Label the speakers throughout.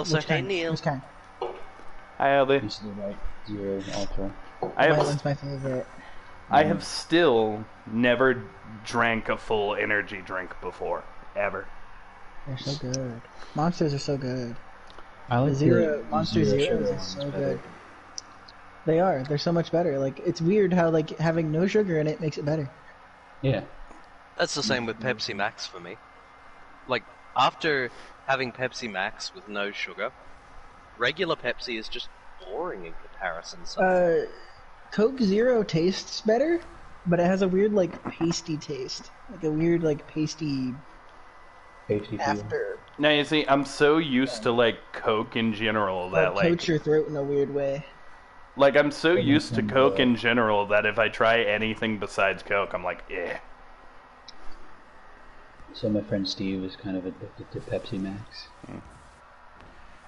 Speaker 1: Also, hey Kneale.
Speaker 2: Which kind?
Speaker 3: Hi, Ellie.
Speaker 4: This is the right zero ultra.
Speaker 2: White one's my favorite.
Speaker 3: I have still never drank a full energy drink before, ever.
Speaker 2: They're so good. Monsters are so good.
Speaker 4: I like
Speaker 2: Monster Zeros is so good. They are. They're so much better. Like, it's weird how, like, having no sugar in it makes it better.
Speaker 4: Yeah.
Speaker 1: That's the same with Pepsi Max for me. Like, after having Pepsi Max with no sugar, regular Pepsi is just boring in comparison. So.
Speaker 2: Coke Zero tastes better, but it has a weird, like, pasty taste. Like, a weird, like, pasty after.
Speaker 3: Now, you see, I'm so used to, like, Coke in general that, like...
Speaker 2: coats your throat in a weird way.
Speaker 3: Like, I'm so used to Coke in general that if I try anything besides Coke, I'm like, eh.
Speaker 4: So my friend Steve is kind of addicted to Pepsi Max.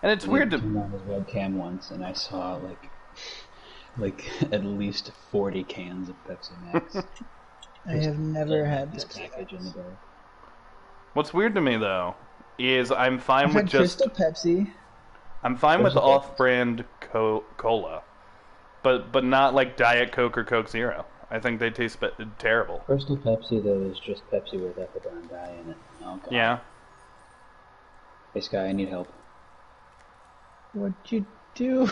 Speaker 3: And it's weird to...
Speaker 4: He turned on his webcam once, and I saw, like at least 40 cans of Pepsi Max.
Speaker 2: I have never had
Speaker 4: this
Speaker 2: Pepsi
Speaker 4: package in the bag.
Speaker 3: What's weird to me, though, is I'm fine with just...
Speaker 2: Crystal Pepsi.
Speaker 3: I'm fine with off-brand cola. But not like Diet Coke or Coke Zero. I think they taste terrible.
Speaker 4: Crystal Pepsi, though, is just Pepsi without the brown dye in it. Oh, God.
Speaker 3: Yeah.
Speaker 4: Hey, Sky, I need help.
Speaker 2: What'd you do?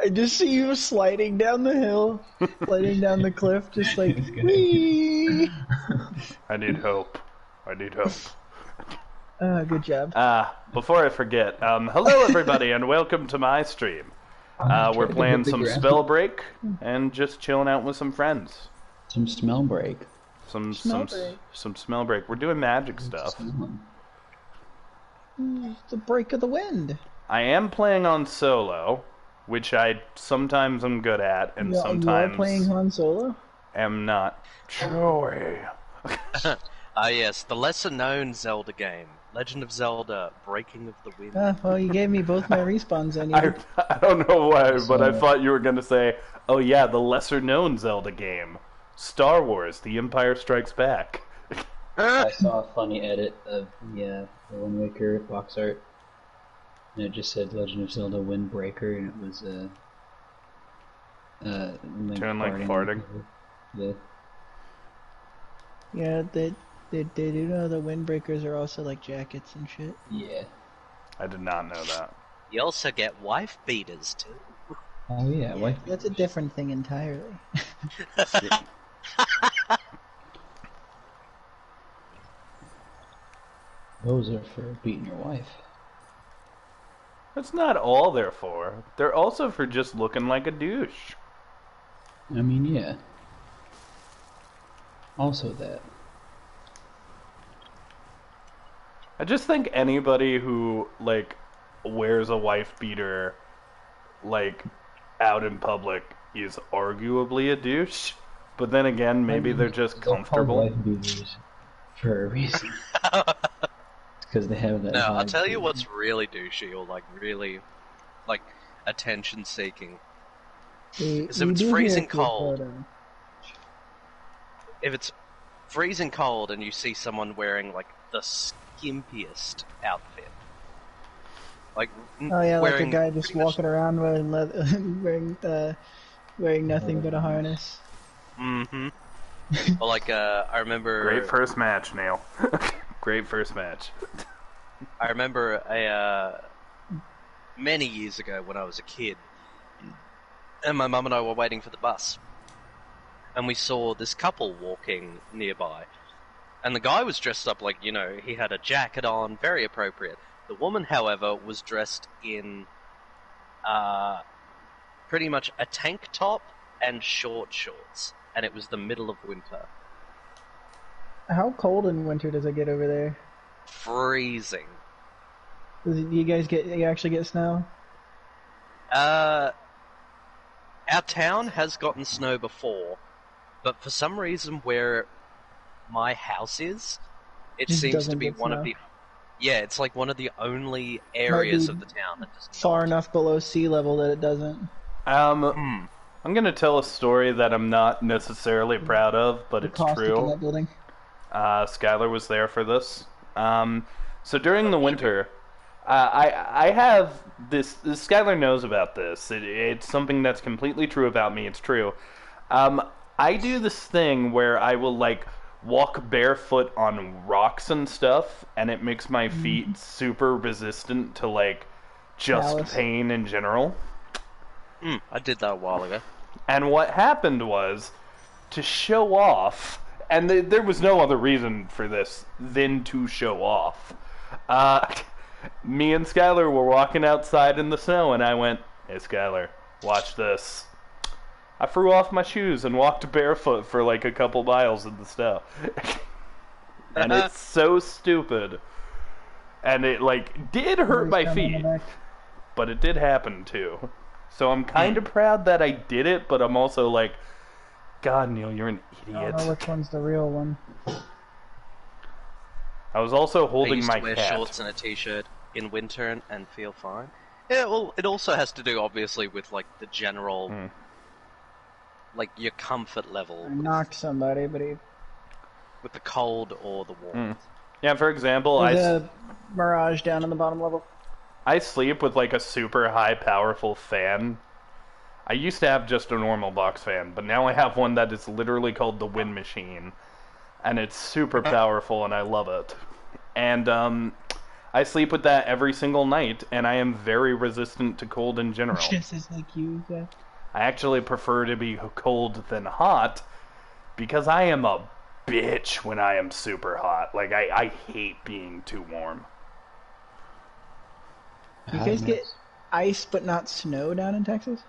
Speaker 2: I just see you sliding down the hill, sliding down the cliff, just like, whee!
Speaker 3: I need hope. I need hope.
Speaker 2: Good job.
Speaker 3: Before I forget, hello everybody and welcome to my stream. We're playing some Spellbreak and just chilling out with some friends.
Speaker 4: Some smell break.
Speaker 3: Some smell break. We're doing magic stuff.
Speaker 2: The break of the wind.
Speaker 3: I am playing on solo, which I sometimes am good at, and sometimes
Speaker 2: you're playing Han Solo?
Speaker 3: Am not. Joey.
Speaker 1: Yes, the lesser-known Zelda game, Legend of Zelda: Breaking of the Wind.
Speaker 2: Well, you gave me both my respawns I needed.
Speaker 3: I don't know why, but I thought you were going to say, oh yeah, the lesser-known Zelda game, Star Wars: The Empire Strikes Back.
Speaker 4: I saw a funny edit of the Wind Waker box art, and it just said Legend of Zelda Windbreaker, and it was
Speaker 3: Doing like farting.
Speaker 4: Yeah.
Speaker 2: Yeah, they do know the windbreakers are also like jackets and shit.
Speaker 4: Yeah.
Speaker 3: I did not know that.
Speaker 1: You also get wife beaters too.
Speaker 4: Oh yeah, wife.
Speaker 2: That's a different thing entirely.
Speaker 4: Those are for beating your wife.
Speaker 3: That's not all they're for. They're also for just looking like a douche.
Speaker 4: I mean, yeah. Also that.
Speaker 3: I just think anybody who, like, wears a wife beater, like, out in public is arguably a douche. But then again, maybe they're just comfortable.
Speaker 4: Wife beaters for a reason. Because they have that.
Speaker 1: No, I'll tell you what's really douchey, or like really, like, attention-seeking. Is if it's freezing cold. If it's freezing cold and you see someone wearing like the skimpiest outfit, like
Speaker 2: like a guy just walking around wearing wearing nothing but a harness.
Speaker 1: Mm-hmm. Well, like I remember.
Speaker 3: Great first match, Kneale. Great first match.
Speaker 1: I remember many years ago when I was a kid, and my mum and I were waiting for the bus, and we saw this couple walking nearby, and the guy was dressed up like, you know, he had a jacket on, very appropriate. The woman, however, was dressed in pretty much a tank top and short shorts, and it was the middle of winter.
Speaker 2: How cold in winter does it get over there?
Speaker 1: Freezing.
Speaker 2: Do you actually get snow?
Speaker 1: Our town has gotten snow before, but for some reason where my house is, it seems to be one of the... Yeah, it's like one of the only areas of the town that does not.
Speaker 2: Far enough below sea level that it doesn't.
Speaker 3: I'm gonna tell a story that I'm not necessarily proud of, but it's true.
Speaker 2: In that building.
Speaker 3: Skylar was there for this. So during the winter, I have this. Skylar knows about this. It's something that's completely true about me. It's true. I do this thing where I will like walk barefoot on rocks and stuff, and it makes my feet super resistant to like just pain in general.
Speaker 1: I did that a while ago.
Speaker 3: And what happened was, to show off, and there was no other reason for this than to show off. Me and Skylar were walking outside in the snow, and I went, "Hey Skylar, watch this." I threw off my shoes and walked barefoot for like a couple miles in the snow. And it's so stupid. And it like did hurt my feet. But it did happen too. So I'm kind of proud that I did it, but I'm also like, God, Kneale, you're an idiot.
Speaker 2: I don't know which one's the real one.
Speaker 3: I was also holding my
Speaker 1: cat. I used to wear shorts and a t-shirt in winter and feel fine. Yeah, well, it also has to do, obviously, with, like, the general, like, your comfort level.
Speaker 2: I knocked somebody, but he...
Speaker 1: With the cold or the warmth.
Speaker 3: Yeah, for example,
Speaker 2: There's a Mirage down in the bottom level.
Speaker 3: I sleep with, like, a super high, powerful fan. I used to have just a normal box fan, but now I have one that is literally called the Wind Machine. And it's super powerful, and I love it. And, I sleep with that every single night, and I am very resistant to cold in general.
Speaker 2: Just as like you, yeah.
Speaker 3: I actually prefer to be cold than hot, because I am a bitch when I am super hot. Like, I hate being too warm.
Speaker 2: You guys get ice but not snow down in Texas?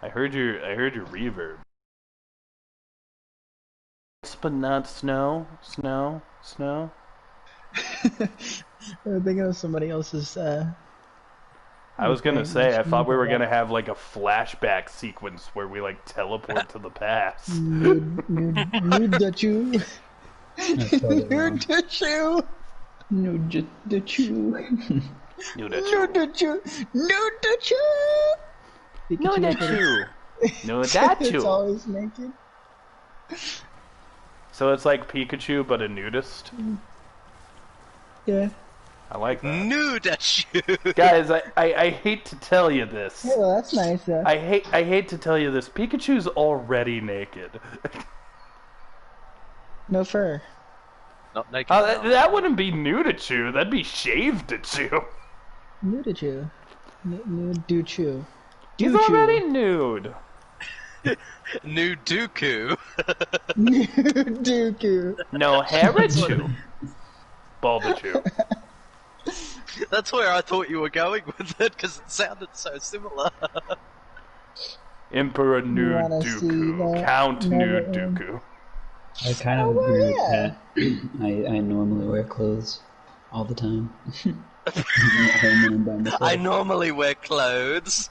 Speaker 3: I heard your reverb. But not snow.
Speaker 2: I'm thinking of somebody else's,
Speaker 3: I was gonna say, I thought we were gonna have like a flashback sequence where we like teleport to the past.
Speaker 2: Nudachu. Nudachu. Nudachu. It's always naked.
Speaker 3: So it's like Pikachu, but a nudist?
Speaker 2: Yeah.
Speaker 3: I like that.
Speaker 1: Nudachu!
Speaker 3: Guys, I hate to tell you this.
Speaker 2: Yeah, well, that's nice, though.
Speaker 3: I hate to tell you this. Pikachu's already naked.
Speaker 2: No fur.
Speaker 1: Not naked.
Speaker 3: Oh, that wouldn't be Nudachu. That'd be Shaved-Achu.
Speaker 2: Nudachu. Nudachu.
Speaker 3: He's already nude.
Speaker 1: Nuduku.
Speaker 2: Nuduku.
Speaker 3: No, Harachu. Baldachu.
Speaker 1: That's where I thought you were going with it, because it sounded so similar.
Speaker 3: Emperor Nuduku. Count Nuduku.
Speaker 4: I kind of agree with that. I normally wear clothes all the time.
Speaker 1: I normally wear clothes.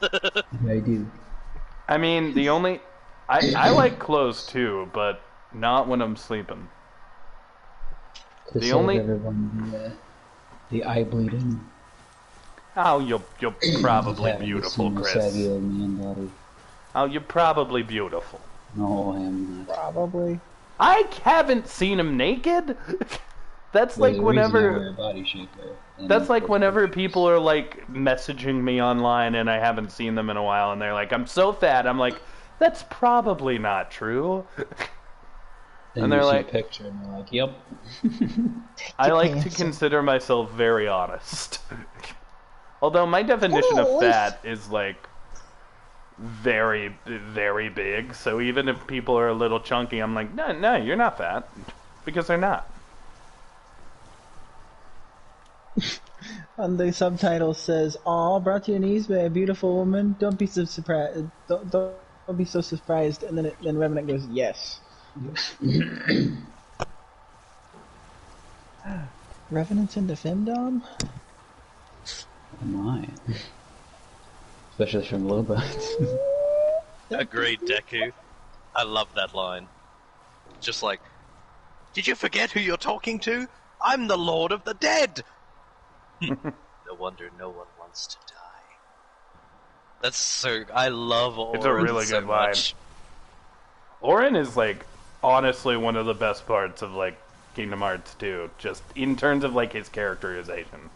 Speaker 4: I do.
Speaker 3: I mean, I like clothes too, but not when I'm sleeping.
Speaker 4: The eye bleeding.
Speaker 3: Oh, you're probably beautiful, Chris. Oh, you're probably beautiful.
Speaker 4: No, I am not.
Speaker 2: Probably.
Speaker 3: I haven't seen him naked. That's like whenever. That's like whenever people are like messaging me online and I haven't seen them in a while, and they're like, "I'm so fat." I'm like, "That's probably not true."
Speaker 4: Then
Speaker 3: and they're like,
Speaker 4: a picture and they're like, "Yep."
Speaker 3: I like to consider myself very honest. Although my definition of fat is like very, very big. So even if people are a little chunky, I'm like, no, you're not fat, because they're not.
Speaker 2: On the subtitle says, "Aw, brought to your knees by a beautiful woman. Don't be so surprised. Don't be so surprised." And then Revenant goes, "Yes." Revenant's into femdom?
Speaker 4: Am I? Especially from Lobots.
Speaker 1: Agreed, Deku. I love that line. Just like, did you forget who you're talking to? I'm the Lord of the Dead! No wonder no one wants to die. That's so... I love Auron.
Speaker 3: It's a really good line. Auron is like honestly one of the best parts of like Kingdom Hearts 2, just in terms of like his characterization.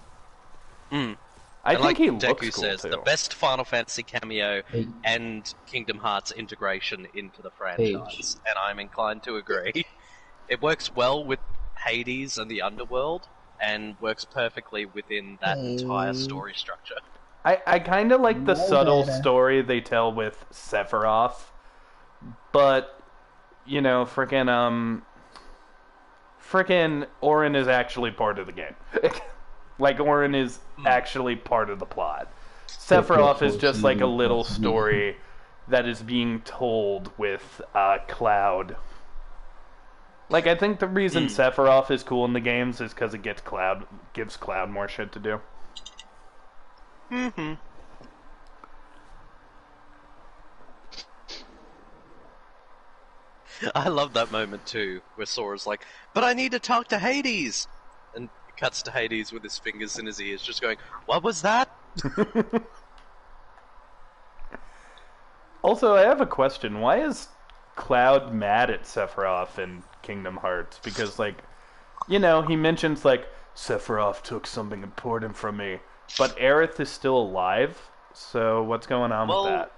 Speaker 1: Mm.
Speaker 3: I
Speaker 1: and
Speaker 3: think
Speaker 1: like
Speaker 3: he
Speaker 1: Deku
Speaker 3: looks cool
Speaker 1: says,
Speaker 3: too.
Speaker 1: the best Final Fantasy cameo
Speaker 4: Hey.
Speaker 1: and Kingdom Hearts integration into the franchise, and I'm inclined to agree. It works well with Hades and the Underworld, and works perfectly within that entire story structure.
Speaker 3: I kind of like the
Speaker 2: No
Speaker 3: subtle
Speaker 2: better.
Speaker 3: story they tell with Sephiroth, but you know, frickin' Auron is actually part of the game. Like Auron is actually part of the plot. Sephiroth is just like a little story that is being told with Cloud. Like, I think the reason Sephiroth is cool in the games is because it gives Cloud more shit to do.
Speaker 1: Mm-hmm. I love that moment too, where Sora's like, "But I need to talk to Hades!" And it cuts to Hades with his fingers in his ears, just going, "What was that?"
Speaker 3: Also, I have a question. Why is Cloud mad at Sephiroth in Kingdom Hearts? Because, like, you know, he mentions, like, Sephiroth took something important from me, but Aerith is still alive, so what's going on with that?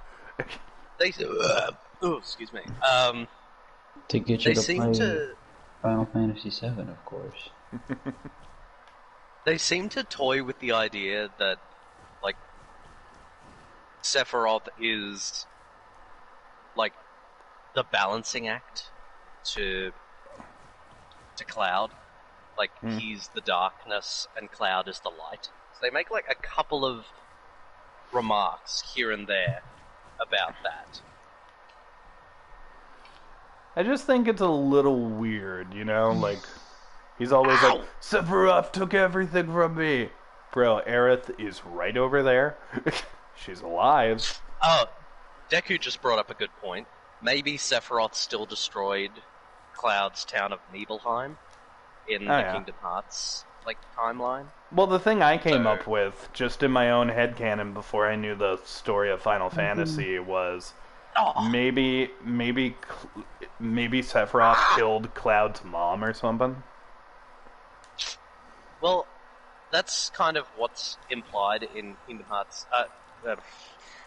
Speaker 1: They, excuse me.
Speaker 4: To get
Speaker 1: They
Speaker 4: you to
Speaker 1: seem
Speaker 4: play
Speaker 1: to
Speaker 4: Final Fantasy VII, of course.
Speaker 1: they seem to toy with the idea that, like, Sephiroth is like the balancing act to Cloud. Like, he's the darkness and Cloud is the light. So they make like a couple of remarks here and there about that.
Speaker 3: I just think it's a little weird, you know? Like, he's always like, Sephiroth took everything from me. Bro, Aerith is right over there. She's alive.
Speaker 1: Oh, Deku just brought up a good point. Maybe Sephiroth still destroyed Cloud's town of Nibelheim in the Kingdom Hearts like timeline.
Speaker 3: Well, the thing I came up with, just in my own headcanon before I knew the story of Final Fantasy, was maybe Sephiroth killed Cloud's mom or something.
Speaker 1: Well, that's kind of what's implied in Kingdom Hearts,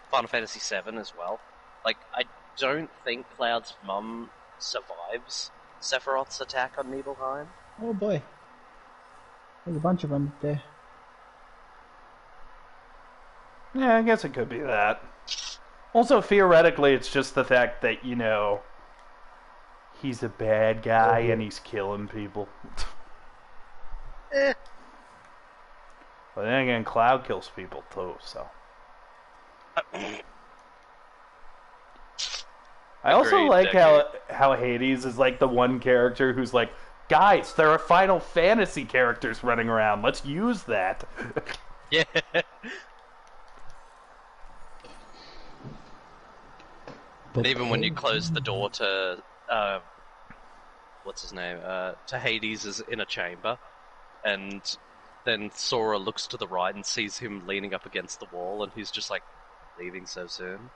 Speaker 1: Final Fantasy VII as well. Like, I don't think Cloud's mum survives Sephiroth's attack on Nibelheim.
Speaker 2: Oh boy. There's a bunch of them up there.
Speaker 3: Yeah, I guess it could be that. Also, theoretically, it's just the fact that, you know, he's a bad guy and he's killing people. But then again, Cloud kills people too, so. I also like how Hades is like the one character who's like, guys, there are Final Fantasy characters running around. Let's use that.
Speaker 1: Yeah. And even when you close the door to, what's his name, to Hades is in a chamber, and then Sora looks to the right and sees him leaning up against the wall, and he's just like, leaving so soon.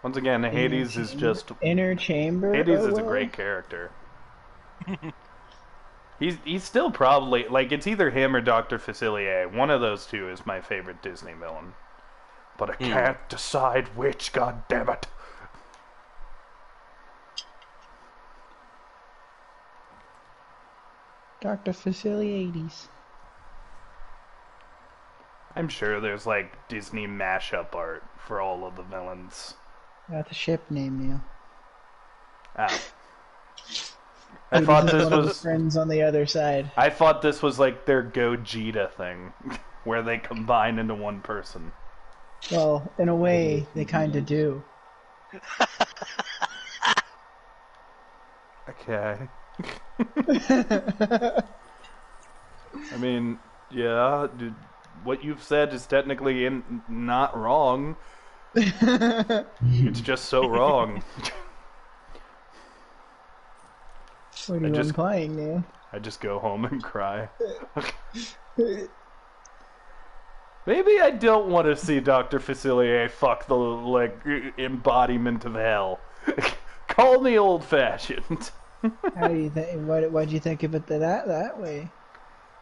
Speaker 3: Once again, Hades is just...
Speaker 2: Inner chamber?
Speaker 3: Hades is a great character. He's still probably... Like, it's either him or Dr. Facilier. One of those two is my favorite Disney villain. But I can't decide which, goddammit.
Speaker 2: Dr. Faciliades.
Speaker 3: I'm sure there's, like, Disney mashup art for all of the villains.
Speaker 2: Got the ship name, Neil.
Speaker 3: Oh. I thought this was...
Speaker 2: friends on the other side.
Speaker 3: I thought this was, like, their Gogeta thing, where they combine into one person.
Speaker 2: Well, in a way, they kinda do.
Speaker 3: Okay. I mean, yeah, what you've said is technically not wrong. It's just so wrong.
Speaker 2: What are you implying, Neil?
Speaker 3: I just go home and cry. Maybe I don't want to see Dr. Facilier fuck the, like, embodiment of hell. Call me old-fashioned.
Speaker 2: How do you think? Why'd you think of it that way?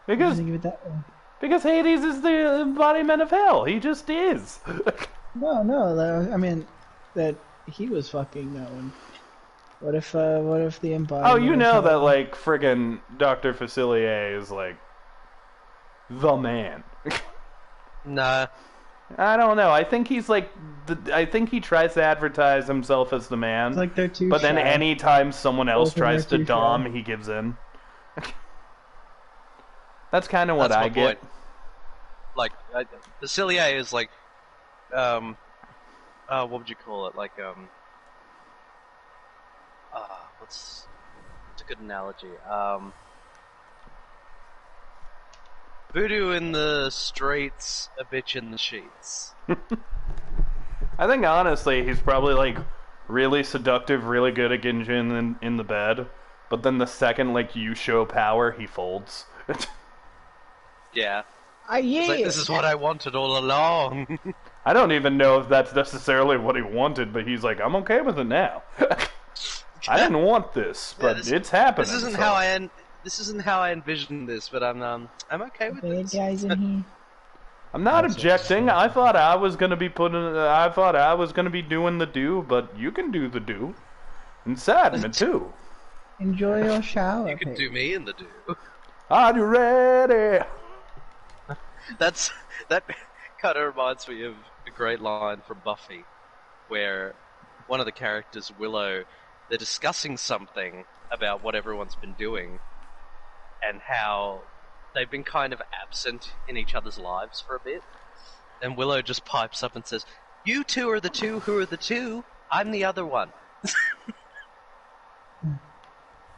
Speaker 3: Because
Speaker 2: Think of it that way?
Speaker 3: Because Hades is the embodiment of hell. He just is.
Speaker 2: No. I mean, that he was fucking that one. What if the embodiment?
Speaker 3: Oh, you know that, like, friggin' Dr. Facilier is, like, the man.
Speaker 1: Nah.
Speaker 3: I don't know. I think he's, like, I think he tries to advertise himself as the man.
Speaker 2: It's like they're too
Speaker 3: But then
Speaker 2: shy.
Speaker 3: anytime someone else
Speaker 2: Both of them
Speaker 3: tries
Speaker 2: are
Speaker 3: to
Speaker 2: too
Speaker 3: dom,
Speaker 2: shy.
Speaker 3: he gives in. That's kind of what
Speaker 1: That's
Speaker 3: I
Speaker 1: my
Speaker 3: get.
Speaker 1: point. Like, Facilier is like, what would you call it? Like, what's a good analogy? Voodoo in the streets, a bitch in the sheets.
Speaker 3: I think honestly, he's probably like really seductive, really good at getting you in the bed. But then the second like you show power, he folds.
Speaker 1: Yeah.
Speaker 2: Yeah.
Speaker 1: It's like, this is what I wanted all along.
Speaker 3: I don't even know if that's necessarily what he wanted, but he's like, I'm okay with it now. I didn't want this, but it's happening.
Speaker 1: This isn't
Speaker 3: so.
Speaker 1: how I envisioned this, but I'm okay with
Speaker 2: Bad
Speaker 1: this.
Speaker 2: guys in here.
Speaker 3: I'm not objecting. I thought I was gonna be doing the do, but you can do the do. And Sadman too.
Speaker 2: Enjoy your shower.
Speaker 1: You can do me in the do.
Speaker 3: Are you ready?
Speaker 1: That kind of reminds me of a great line from Buffy, where one of the characters, Willow, they're discussing something about what everyone's been doing, and how they've been kind of absent in each other's lives for a bit. And Willow just pipes up and says, "You two are the two who are the two. I'm the other one."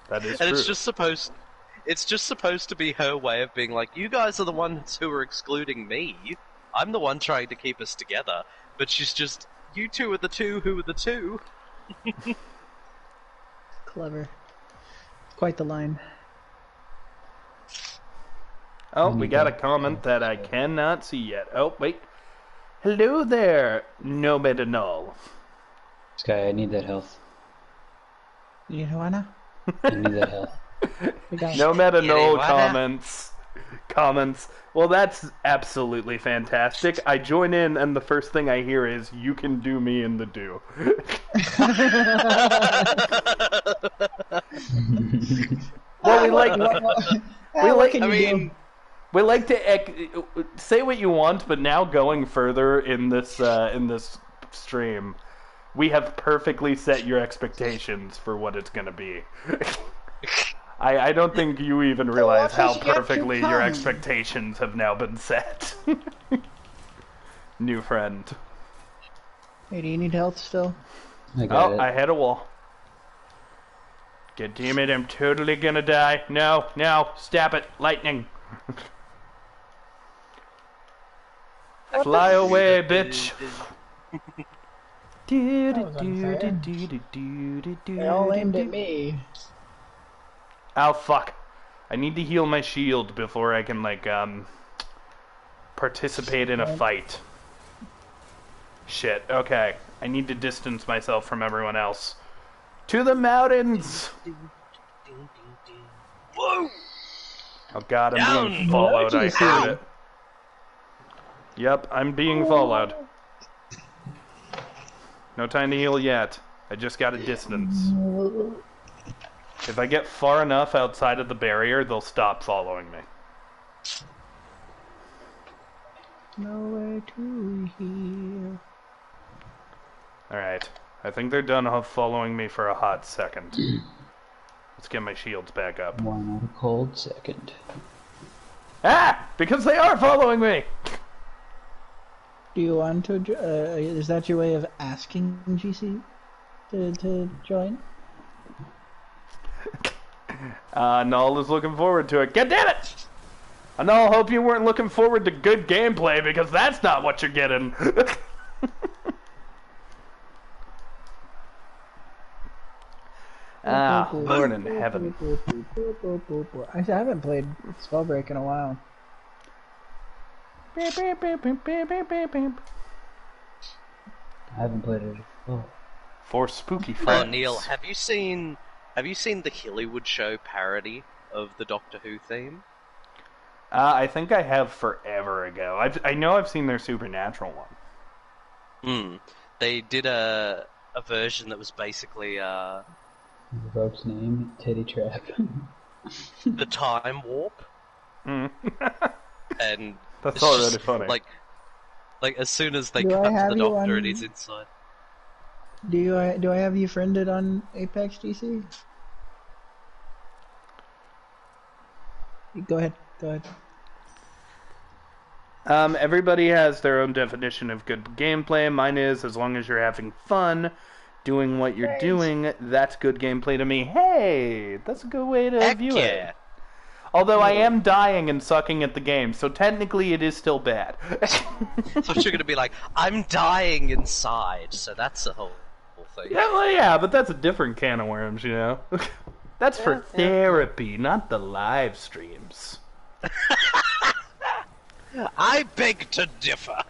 Speaker 3: That is
Speaker 1: And
Speaker 3: true.
Speaker 1: it's just supposed to be her way of being like, you guys are the ones who are excluding me. I'm the one trying to keep us together. But she's just, you two are the two who are the two.
Speaker 2: Clever. Quite the line.
Speaker 3: Oh, we got a comment that I cannot see yet. Oh, wait. Hello there, Nomad and all.
Speaker 4: Sky, I need that health.
Speaker 2: You wanna?
Speaker 4: I need that health.
Speaker 2: We got
Speaker 3: No meta, no
Speaker 1: wanna?
Speaker 3: comments. Well, that's absolutely fantastic. I join in, and the first thing I hear is, you can do me in the do. Well, we like to say what you want, but now going further in this stream, we have perfectly set your expectations for what it's going to be. I don't think you even realize how perfectly your expectations have now been set. New friend.
Speaker 2: Hey, do you need health still?
Speaker 4: I got it.
Speaker 3: I hit a wall. God damn it, I'm totally gonna die. No, stop it. Lightning. Fly away, bitch.
Speaker 2: They all aimed at me.
Speaker 3: Oh, fuck. I need to heal my shield before I can, like, participate in a fight. Shit, okay. I need to distance myself from everyone else. To the mountains!
Speaker 1: Whoa!
Speaker 3: Oh god, I'm being followed, I heard it. Yep, I'm being followed. No time to heal yet. I just got a distance. If I get far enough outside of the barrier, they'll stop following me.
Speaker 2: Nowhere to heal.
Speaker 3: Alright. I think they're done following me for a hot second. Let's get my shields back up.
Speaker 4: One on a cold second.
Speaker 3: Ah! Because they are following me!
Speaker 2: Do you want to? Is that your way of asking GC to join?
Speaker 3: Null is looking forward to it. God damn it! Null, hope you weren't looking forward to good gameplay, because that's not what you're getting. Ah, Lord in heaven.
Speaker 2: I haven't played Spellbreak in a while.
Speaker 4: I haven't played it. Oh.
Speaker 3: For spooky
Speaker 1: Oh,
Speaker 3: friends.
Speaker 1: Kneale, have you seen the Hollywood show parody of the Doctor Who theme?
Speaker 3: I think I have forever ago. I know I've seen their Supernatural one.
Speaker 1: They did a version that was basically
Speaker 4: The rope's name, Teddy Trap.
Speaker 1: the time warp.
Speaker 3: Mm.
Speaker 1: And
Speaker 3: That's
Speaker 1: it's
Speaker 3: already
Speaker 1: just,
Speaker 3: funny.
Speaker 1: Like as soon as they
Speaker 2: Do I
Speaker 1: cut to
Speaker 2: have
Speaker 1: the
Speaker 2: you
Speaker 1: Doctor
Speaker 2: on-
Speaker 1: and he's inside.
Speaker 2: Do I have you friended on Apex DC? Go ahead.
Speaker 3: Everybody has their own definition of good gameplay. Mine is, as long as you're having fun doing what you're doing, that's good gameplay to me. Hey, that's a good way to
Speaker 1: Heck
Speaker 3: view
Speaker 1: yeah.
Speaker 3: it. Although I am dying and sucking at the game, so technically it is still bad.
Speaker 1: So you're gonna be like, I'm dying inside, so that's the whole thing.
Speaker 3: Yeah, well, yeah, but that's a different can of worms, you know? That's for therapy, not the live streams.
Speaker 1: I beg to differ.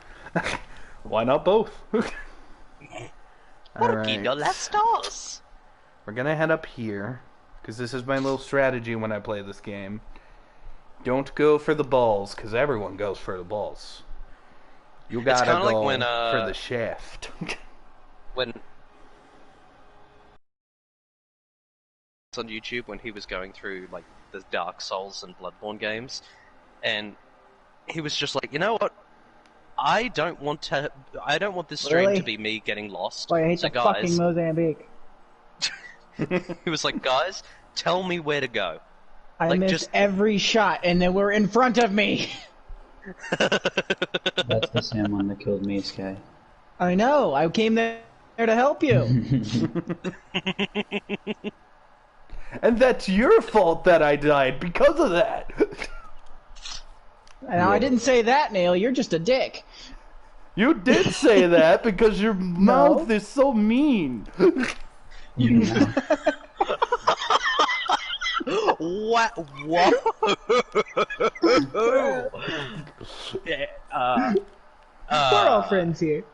Speaker 3: Why not both?
Speaker 1: Porque no las dos.
Speaker 3: We're gonna head up here, because this is my little strategy when I play this game. Don't go for the balls, because everyone goes for the balls. You gotta
Speaker 1: kinda
Speaker 3: go
Speaker 1: like when,
Speaker 3: for the shaft.
Speaker 1: When on YouTube when he was going through like the Dark Souls and Bloodborne games, and he was just like, you know what? I don't want this stream
Speaker 2: Really?
Speaker 1: to be me getting lost.
Speaker 2: Boy, I hate
Speaker 1: so
Speaker 2: the fucking Mozambique.
Speaker 1: he was like, guys, tell me where to go.
Speaker 2: I
Speaker 1: Like,
Speaker 2: missed
Speaker 1: just-
Speaker 2: every shot, and they were in front of me.
Speaker 4: That's the same one that killed me, Sky.
Speaker 2: I know. I came there to help you.
Speaker 3: And that's your fault that I died because of that.
Speaker 2: Now, I didn't say that, Kneale. You're just a dick.
Speaker 3: You did say that because your mouth is so mean.
Speaker 1: What? Yeah,
Speaker 2: We're all friends here.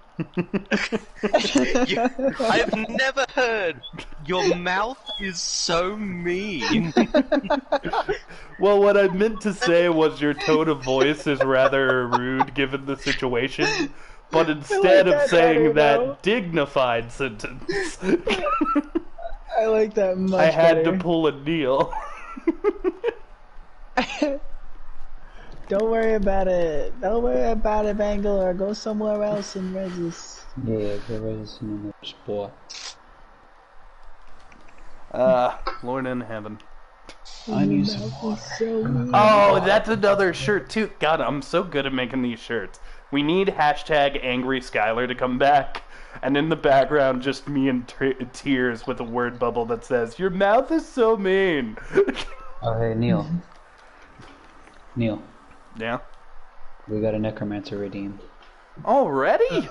Speaker 1: I've never heard your mouth is so mean.
Speaker 3: Well, what I meant to say was your tone of voice is rather rude given the situation, but instead of saying that dignified sentence,
Speaker 2: I like that much
Speaker 3: I had
Speaker 2: better.
Speaker 3: to pull a Kneale.
Speaker 2: Don't worry about it. Don't worry about it, Bangalore. Go somewhere else and resist.
Speaker 4: Yeah, go resist in another spot.
Speaker 3: Lord in heaven.
Speaker 4: I need some
Speaker 3: Oh, that's another shirt too. God, I'm so good at making these shirts. We need hashtag Angry Skylar to come back, and in the background, just me in tears with a word bubble that says, "Your mouth is so mean."
Speaker 4: Oh, hey, Kneale. Kneale,
Speaker 3: Yeah.
Speaker 4: we got a necromancer redeemed.
Speaker 3: Already?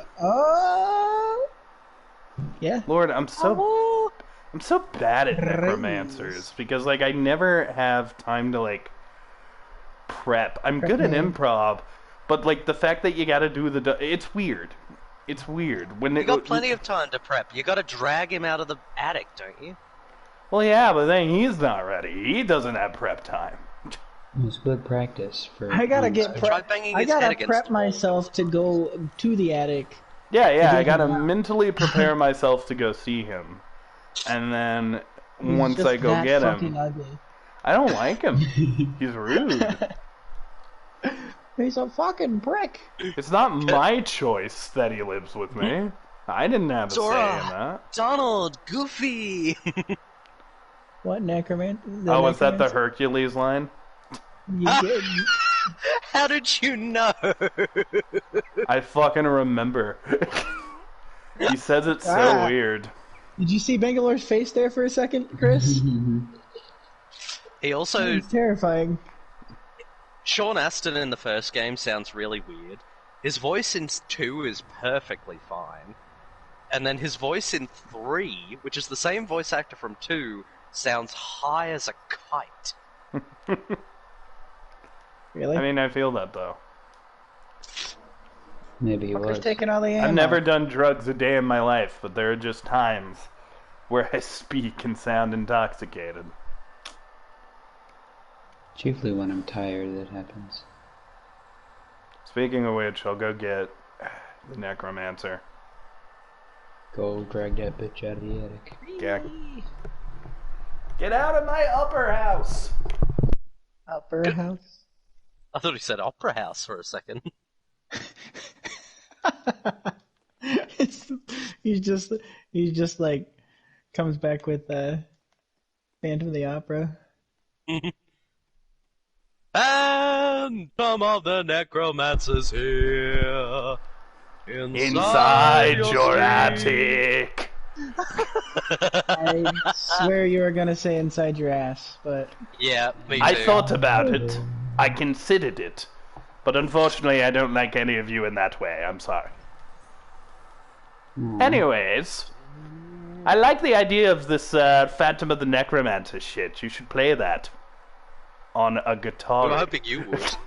Speaker 2: Yeah.
Speaker 3: Lord, I'm so bad at necromancers because like I never have time to like prep. I'm good at improv, but like the fact that you got to do it's weird. It's weird when
Speaker 1: You got plenty of time to prep. You gotta drag him out of the attic, don't you?
Speaker 3: Well, yeah, but then he's not ready. He doesn't have prep time.
Speaker 4: It's good practice for.
Speaker 2: I gotta get
Speaker 1: Try
Speaker 2: prep.
Speaker 1: banging
Speaker 2: I
Speaker 1: his head
Speaker 2: gotta
Speaker 1: against
Speaker 2: prep
Speaker 1: the wall.
Speaker 2: myself to go to the attic.
Speaker 3: Yeah, I
Speaker 2: get
Speaker 3: gotta
Speaker 2: him out.
Speaker 3: mentally prepare myself to go see him, and then
Speaker 2: He's
Speaker 3: once
Speaker 2: just
Speaker 3: I go
Speaker 2: that
Speaker 3: get
Speaker 2: fucking
Speaker 3: him,
Speaker 2: ugly.
Speaker 3: I don't like him. He's rude.
Speaker 2: He's a fucking prick.
Speaker 3: It's not my choice that he lives with me. I didn't have a say in that.
Speaker 1: Donald, Goofy.
Speaker 2: What necromancer?
Speaker 3: Oh, was that the Hercules line?
Speaker 2: You did.
Speaker 1: How did you know?
Speaker 3: I fucking remember. He says it so
Speaker 2: Ah.
Speaker 3: weird.
Speaker 2: Did you see Bangalore's face there for a second, Chris?
Speaker 1: He also
Speaker 2: It's terrifying.
Speaker 1: Sean Astin in the first game sounds really weird. His voice in 2 is perfectly fine. And then his voice in 3, which is the same voice actor from 2, sounds high as a kite.
Speaker 2: Really?
Speaker 3: I mean, I feel that though.
Speaker 4: Maybe he was.
Speaker 2: Taking all the ammo.
Speaker 3: I've never done drugs a day in my life, but there are just times where I speak and sound intoxicated.
Speaker 4: Chiefly when I'm tired, that happens.
Speaker 3: Speaking of which, I'll go get the necromancer.
Speaker 4: Go drag that bitch out of the attic.
Speaker 3: Get out of my upper house!
Speaker 2: Upper house?
Speaker 1: I thought he said opera house for a second.
Speaker 2: He's just like comes back with Phantom of the Opera.
Speaker 1: And some of the necromancers here.
Speaker 3: Inside your attic!
Speaker 2: I swear you were gonna say inside your ass, but
Speaker 1: Yeah, me too.
Speaker 3: I thought about it. I considered it. But unfortunately, I don't like any of you in that way. I'm sorry. Anyways, I like the idea of this Phantom of the Necromancer shit. You should play that on a guitar.
Speaker 1: We were hoping you would.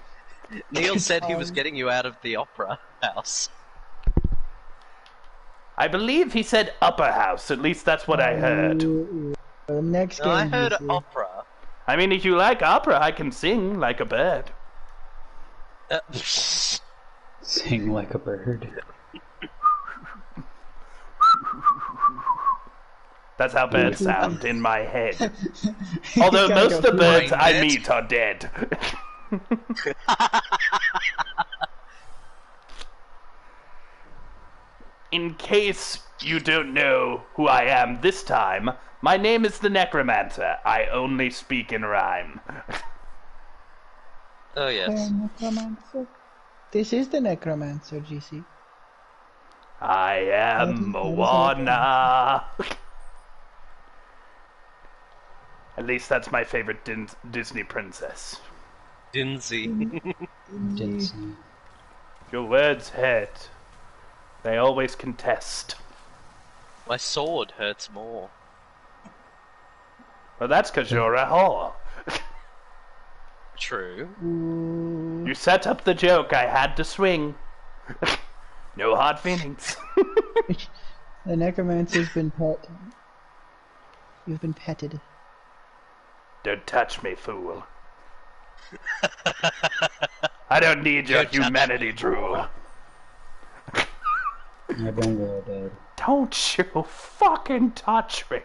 Speaker 1: Kneale said he was getting you out of the opera house.
Speaker 3: I believe he said upper house. At least that's what I heard.
Speaker 2: The next
Speaker 1: No,
Speaker 2: game.
Speaker 1: I heard
Speaker 2: you see.
Speaker 1: opera.
Speaker 3: I mean, if you like opera, I can sing like a bird.
Speaker 4: Sing like a bird.
Speaker 3: That's how birds sound in my head. Although
Speaker 2: gotta
Speaker 3: most of
Speaker 2: go
Speaker 3: the birds
Speaker 1: through
Speaker 3: I
Speaker 1: it.
Speaker 3: meet are dead. In case you don't know who I am this time, my name is the Necromancer. I only speak in rhyme.
Speaker 1: Oh, yes.
Speaker 2: Necromancer. This is the Necromancer, GC.
Speaker 3: I am
Speaker 2: What is
Speaker 3: Moana. At least that's my favorite Disney princess.
Speaker 1: Dinsey.
Speaker 4: Didn't see.
Speaker 3: Your words hurt. They always contest.
Speaker 1: My sword hurts more.
Speaker 3: Well, that's because you're a whore.
Speaker 1: True.
Speaker 3: You set up the joke, I had to swing. No hard feelings.
Speaker 2: The Necromancer's been pet. You've been petted.
Speaker 3: Don't touch me, fool. I don't need your
Speaker 1: Don't touch
Speaker 3: humanity
Speaker 1: me.
Speaker 3: drool.
Speaker 4: My bungalow died.
Speaker 3: Don't you fucking touch me.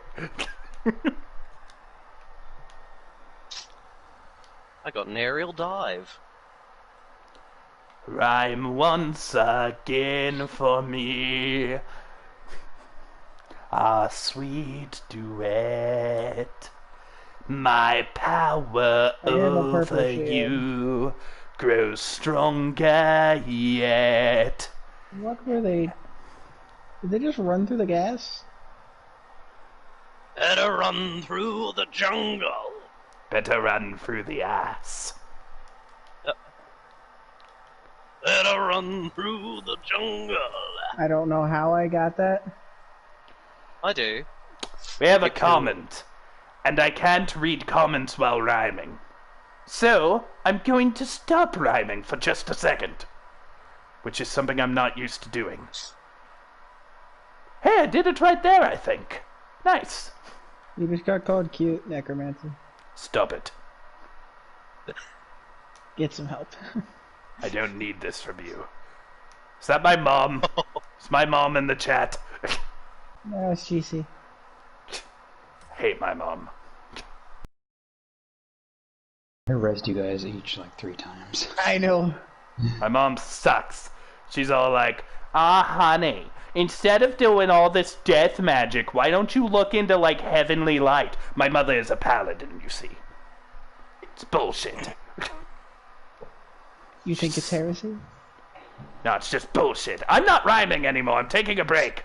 Speaker 1: I got an aerial dive.
Speaker 3: Rhyme once again for me. A sweet duet. My power
Speaker 2: I have a purple
Speaker 3: over
Speaker 2: shield.
Speaker 3: you grows stronger yet.
Speaker 2: What were they? Did they just run through the gas?
Speaker 1: Better run through the jungle.
Speaker 3: Better run through the ass.
Speaker 1: Better run through the jungle.
Speaker 2: I don't know how I got that.
Speaker 1: I do.
Speaker 3: We have a
Speaker 1: You're cool.
Speaker 3: comment, and I can't read comments while rhyming. So, I'm going to stop rhyming for just a second. Which is something I'm not used to doing. Hey, I did it right there, I think. Nice.
Speaker 2: You just got called cute, Necromancer.
Speaker 3: Stop it.
Speaker 2: Get some help.
Speaker 3: I don't need this from you. Is that my mom? Is my mom in the chat?
Speaker 2: No, it's GC.
Speaker 3: Hate my mom.
Speaker 4: I rezzed you guys each like 3 times.
Speaker 2: I know.
Speaker 3: My mom sucks. She's all like, honey, instead of doing all this death magic, why don't you look into, like, heavenly light? My mother is a paladin, you see. It's bullshit.
Speaker 2: You think it's heresy?
Speaker 3: No, it's just bullshit. I'm not rhyming anymore. I'm taking a break.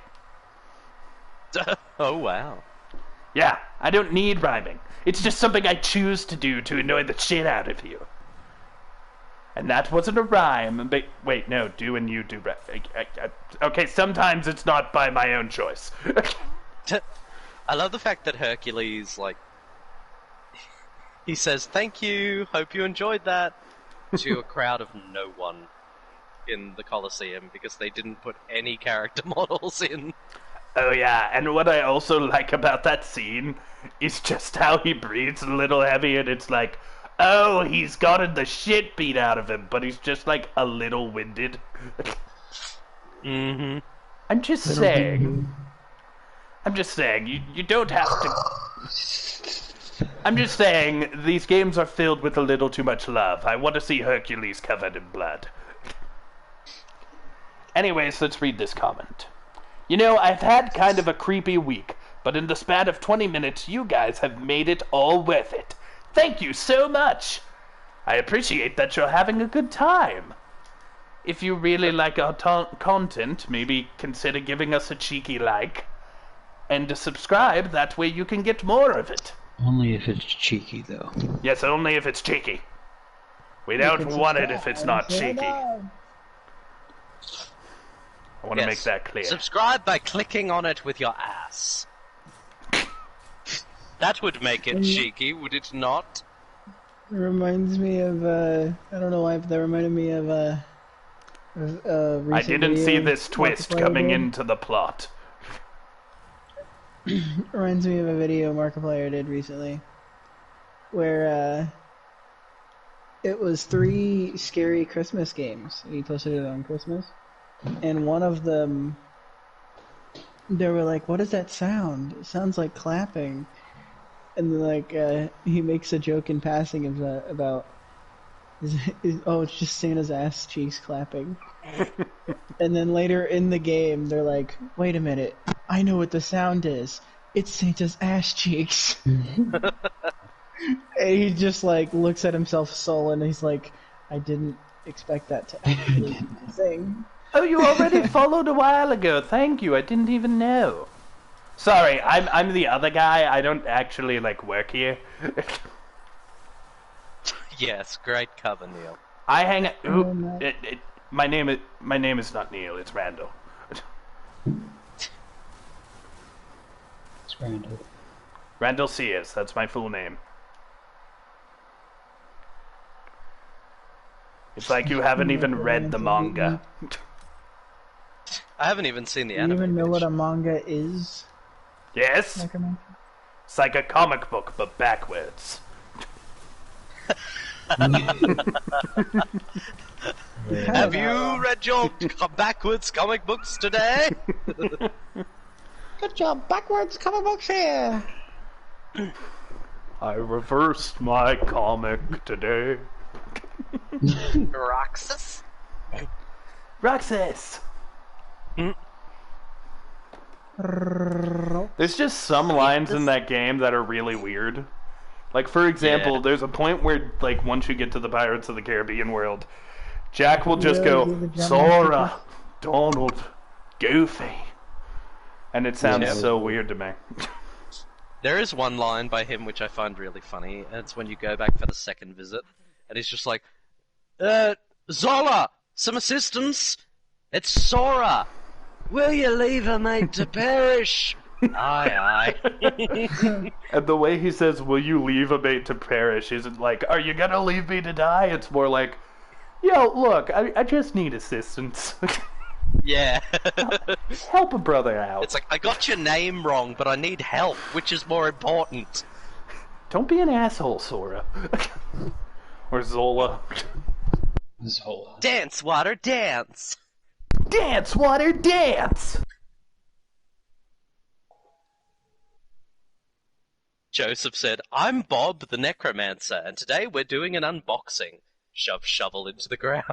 Speaker 1: Oh, wow.
Speaker 3: Yeah, I don't need rhyming. It's just something I choose to do to annoy the shit out of you. And that wasn't a rhyme. But wait, no, do and you do. Okay, sometimes it's not by my own choice.
Speaker 1: I love the fact that Hercules, like, he says, thank you, hope you enjoyed that, to a crowd of no one. in the Colosseum because they didn't put any character models in.
Speaker 3: Oh yeah, and what I also like about that scene is just how he breathes a little heavy, and it's like, oh, he's gotten the shit beat out of him, but he's just like a little winded.
Speaker 1: Mm-hmm.
Speaker 3: I'm just saying, you don't have to... I'm just saying, these games are filled with a little too much love. I want to see Hercules covered in blood. Anyways, let's read this comment. You know, I've had kind of a creepy week, but in the span of 20 minutes, you guys have made it all worth it. Thank you so much! I appreciate that you're having a good time. If you really like our content, maybe consider giving us a cheeky like. And to subscribe, that way you can get more of it.
Speaker 4: Only if it's cheeky, though.
Speaker 3: Yes, only if it's cheeky. We don't want it if it's not cheeky. I want to make that clear.
Speaker 1: Subscribe by clicking on it with your ass. That would make it cheeky, would it not?
Speaker 2: It reminds me of, I don't know why, but that reminded me of,
Speaker 3: I didn't see this twist coming into the plot.
Speaker 2: Reminds me of a video Markiplier did recently, where, it was 3 scary Christmas games. He posted it on Christmas. And one of them, they were like, what is that sound? It sounds like clapping. And then, like, he makes a joke in passing about it's just Santa's ass cheeks clapping. And then later in the game, they're like, wait a minute, I know what the sound is. It's Santa's ass cheeks. And he just, like, looks at himself sullen, and he's like, I didn't expect that to actually sing.
Speaker 3: Oh, you already followed a while ago. Thank you. I didn't even know. Sorry, I'm the other guy. I don't actually like work here.
Speaker 1: Yes, great cover, Neil.
Speaker 3: I hang. My name is not Neil. It's Randall.
Speaker 4: It's Randall.
Speaker 3: Randall Sears. That's my full name. It's like you haven't even read the manga.
Speaker 1: I haven't even seen the
Speaker 2: Do
Speaker 1: anime.
Speaker 2: you even know what a manga is?
Speaker 3: Yes? It's like a comic book, but backwards.
Speaker 1: Have you read your backwards comic books today?
Speaker 2: Good job, backwards comic books here!
Speaker 3: I reversed my comic today.
Speaker 1: Roxas?
Speaker 3: Roxas! There's just some lines in that game that are really weird. Like, for example, there's a point where, like, once you get to the Pirates of the Caribbean world, Jack will just go, Sora, Donald, Goofy. And it sounds so weird to me.
Speaker 1: There is one line by him which I find really funny, and it's when you go back for the second visit, and he's just like, Zola, some assistance? It's Sora. Will you leave her mate to perish? Aye, aye.
Speaker 3: And the way he says, will you leave a mate to perish, isn't like, are you gonna leave me to die? It's more like, yo, look, I just need assistance.
Speaker 1: Yeah.
Speaker 3: Help a brother out.
Speaker 1: It's like, I got your name wrong, but I need help, which is more important.
Speaker 3: Don't be an asshole, Sora. Or Zola.
Speaker 4: Zola.
Speaker 1: Dance, water, dance.
Speaker 3: Dance, water, dance!
Speaker 1: Joseph said, I'm Bob the Necromancer, and today we're doing an unboxing. Shove shovel into the ground.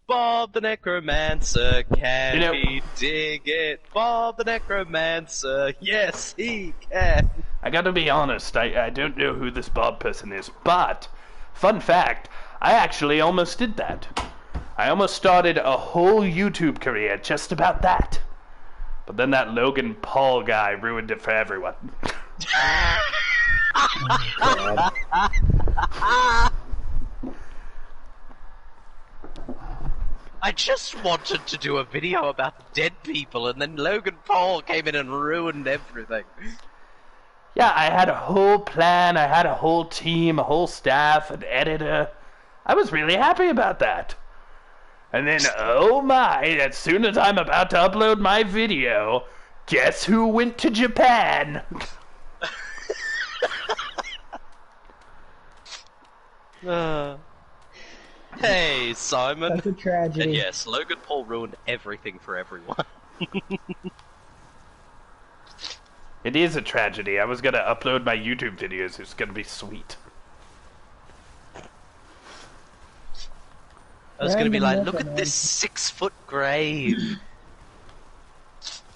Speaker 1: Bob the Necromancer, can he dig it? Bob the Necromancer, yes he can.
Speaker 3: I gotta be honest, I don't know who this Bob person is, but, fun fact, I actually almost did that. I almost started a whole YouTube career just about that. But then that Logan Paul guy ruined it for everyone.
Speaker 1: I just wanted to do a video about dead people, and then Logan Paul came in and ruined everything.
Speaker 3: Yeah, I had a whole plan, I had a whole team, a whole staff, an editor. I was really happy about that. And then, oh my, as soon as I'm about to upload my video, guess who went to Japan?
Speaker 1: Hey, Simon.
Speaker 2: That's a tragedy.
Speaker 1: And yes, Logan Paul ruined everything for everyone.
Speaker 3: It is a tragedy. I was gonna upload my YouTube videos. It's gonna be sweet.
Speaker 1: I was gonna be like, look at this 6-foot grave.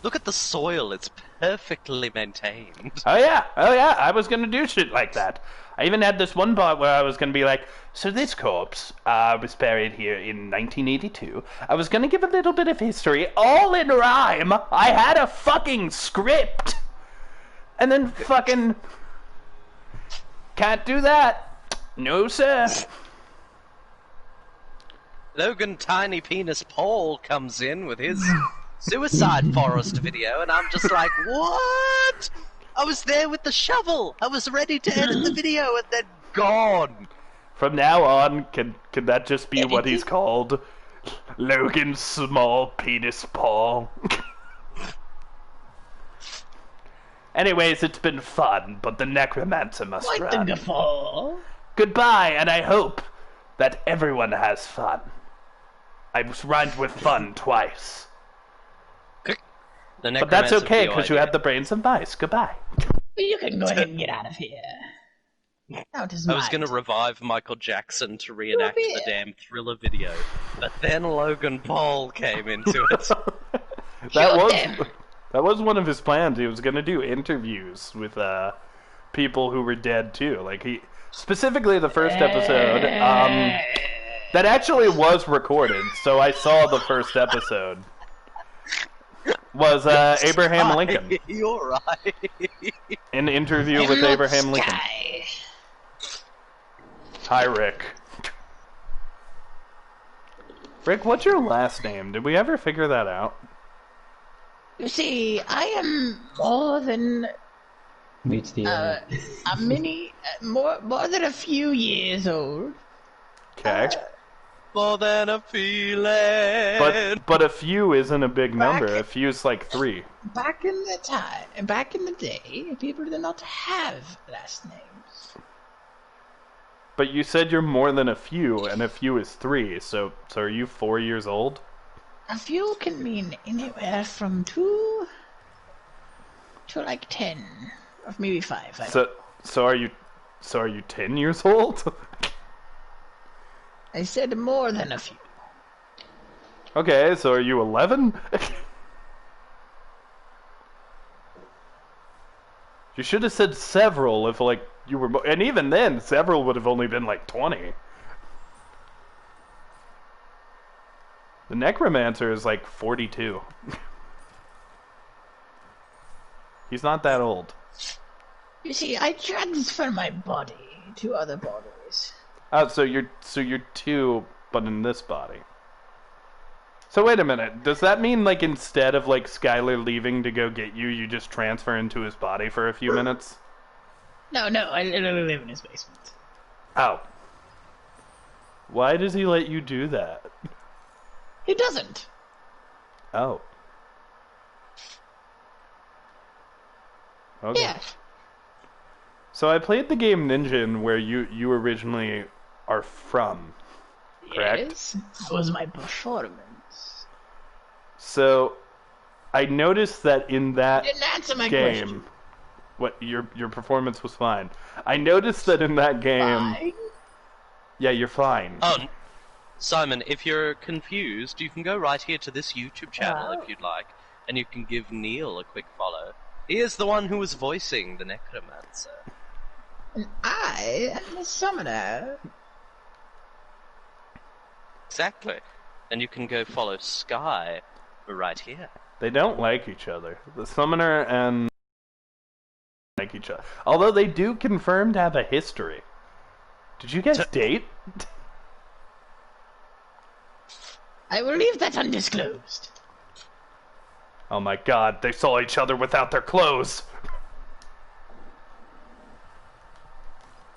Speaker 1: Look at the soil, it's perfectly maintained.
Speaker 3: Oh yeah, I was gonna do shit like that. I even had this one part where I was gonna be like, so this corpse was buried here in 1982. I was gonna give a little bit of history, all in rhyme. I had a fucking script. And then fucking... Can't do that. No, sir.
Speaker 1: Logan Tiny Penis Paul comes in with his Suicide Forest video, and I'm just like, what? I was there with the shovel. I was ready to edit the video, and then gone.
Speaker 3: From now on, can that just be what he's called? Logan Small Penis Paul. Anyways, it's been fun, but the necromancer must run. Goodbye, and I hope that everyone has fun. I rhymed with fun twice. But that's okay, because you have the brains of mice. Goodbye.
Speaker 2: You can go ahead and get out of here.
Speaker 1: I was going to revive Michael Jackson to reenact the damn Thriller video, but then Logan Paul came into it.
Speaker 3: That was one of his plans. He was going to do interviews with people who were dead too. Like specifically the first episode that actually was recorded. So I saw the first episode. Was Abraham Lincoln.
Speaker 1: You're right.
Speaker 3: An interview with Abraham Lincoln. Hi, Rick. Rick, what's your last name? Did we ever figure that out?
Speaker 2: You see, I am more than
Speaker 4: Meets the
Speaker 2: more than a few years old.
Speaker 3: Okay.
Speaker 1: More than a feeling.
Speaker 3: But a few isn't a big number. A few is like 3.
Speaker 2: Back in the day, people did not have last names.
Speaker 3: But you said you're more than a few, and a few is 3. So are you 4 years old?
Speaker 2: A few can mean anywhere from 2 to like 10, or maybe 5.
Speaker 3: So are you 10 years old?
Speaker 2: I said more than a few.
Speaker 3: Okay, so are you 11? You should have said several if, like, you were... And even then, several would have only been, like, 20. The Necromancer is, like, 42. He's not that old.
Speaker 2: You see, I transfer my body to other bodies.
Speaker 3: Oh, so you're 2, but in this body. So wait a minute. Does that mean, like, instead of, like, Skylar leaving to go get you, you just transfer into his body for a few minutes?
Speaker 2: No, I literally live in his basement.
Speaker 3: Oh. Why does he let you do that?
Speaker 2: He doesn't.
Speaker 3: Oh. Okay.
Speaker 2: Yeah.
Speaker 3: So I played the game Ninja, where you originally are from, correct?
Speaker 2: Yes, that was my performance.
Speaker 3: So, I noticed that in that
Speaker 2: Didn't answer my
Speaker 3: game,
Speaker 2: question.
Speaker 3: what your performance was fine. I noticed that in that game,
Speaker 2: Fine.
Speaker 3: yeah, you're fine.
Speaker 1: Oh, Simon, if you're confused, you can go right here to this YouTube channel if you'd like, and you can give Kneale a quick follow. He is the one who was voicing the Necromancer.
Speaker 2: And I am a summoner.
Speaker 1: Exactly. And you can go follow Sky right here.
Speaker 3: They don't like each other. The Summoner and like each other. Although they do confirm to have a history. Did you guys date?
Speaker 2: I will leave that undisclosed.
Speaker 3: Oh my god, they saw each other without their clothes.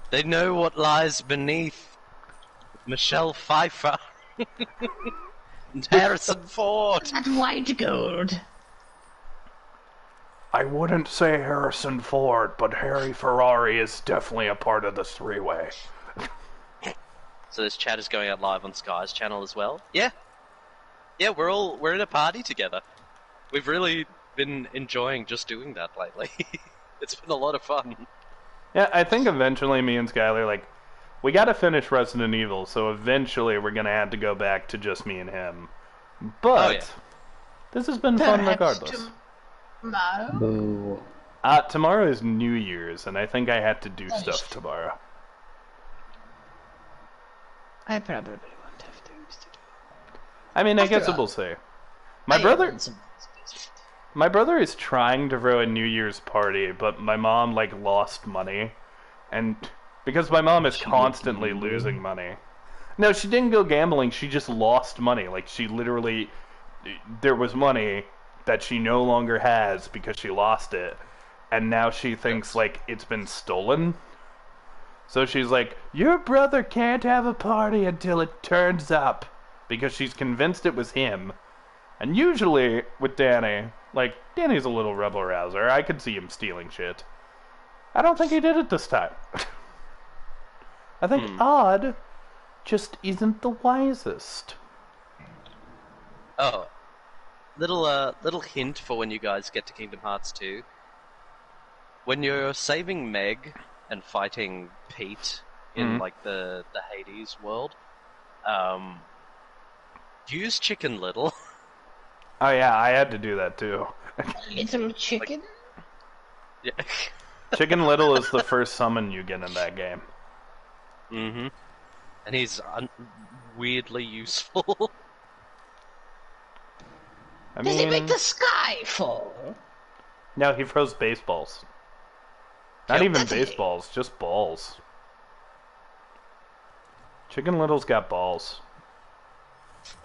Speaker 1: They know what lies beneath Michelle Pfeiffer and Harrison Ford.
Speaker 2: That white gold.
Speaker 3: I wouldn't say Harrison Ford, but Harry Ferrari is definitely a part of the three-way.
Speaker 1: So this chat is going out live on Sky's channel as well? Yeah. Yeah, we're in a party together. We've really been enjoying just doing that lately. It's been a lot of fun.
Speaker 3: Yeah, I think eventually me and Skylar, like, we gotta finish Resident Evil, so eventually we're gonna have to go back to just me and him. But, this has been fun regardless.
Speaker 2: Tomorrow?
Speaker 4: Boo.
Speaker 3: Tomorrow is New Year's, and I think I have to do stuff tomorrow.
Speaker 2: I probably won't have things to do.
Speaker 3: I mean, I guess we'll see. My brother is trying to throw a New Year's party, but my mom, like, lost money. And because my mom is constantly losing money. No, she didn't go gambling, she just lost money. Like, she literally... There was money that she no longer has because she lost it. And now she thinks, like, it's been stolen. So she's like, your brother can't have a party until it turns up. Because she's convinced it was him. And usually, with Danny, like, Danny's a little rebel-rouser. I could see him stealing shit. I don't think he did it this time. I think Odd just isn't the wisest.
Speaker 1: Oh. Little hint for when you guys get to Kingdom Hearts 2. When you're saving Meg and fighting Pete in, like, the Hades world, use Chicken Little.
Speaker 3: Oh yeah, I had to do that too.
Speaker 2: Little chicken?
Speaker 1: Yeah.
Speaker 3: Chicken Little is the first summon you get in that game.
Speaker 1: Mm-hmm. And he's weirdly useful.
Speaker 3: I
Speaker 2: Does
Speaker 3: mean,
Speaker 2: he make the sky fall?
Speaker 3: no, he throws baseballs. Not
Speaker 1: Yep.
Speaker 3: even baseballs, just balls. Chicken Little's got balls.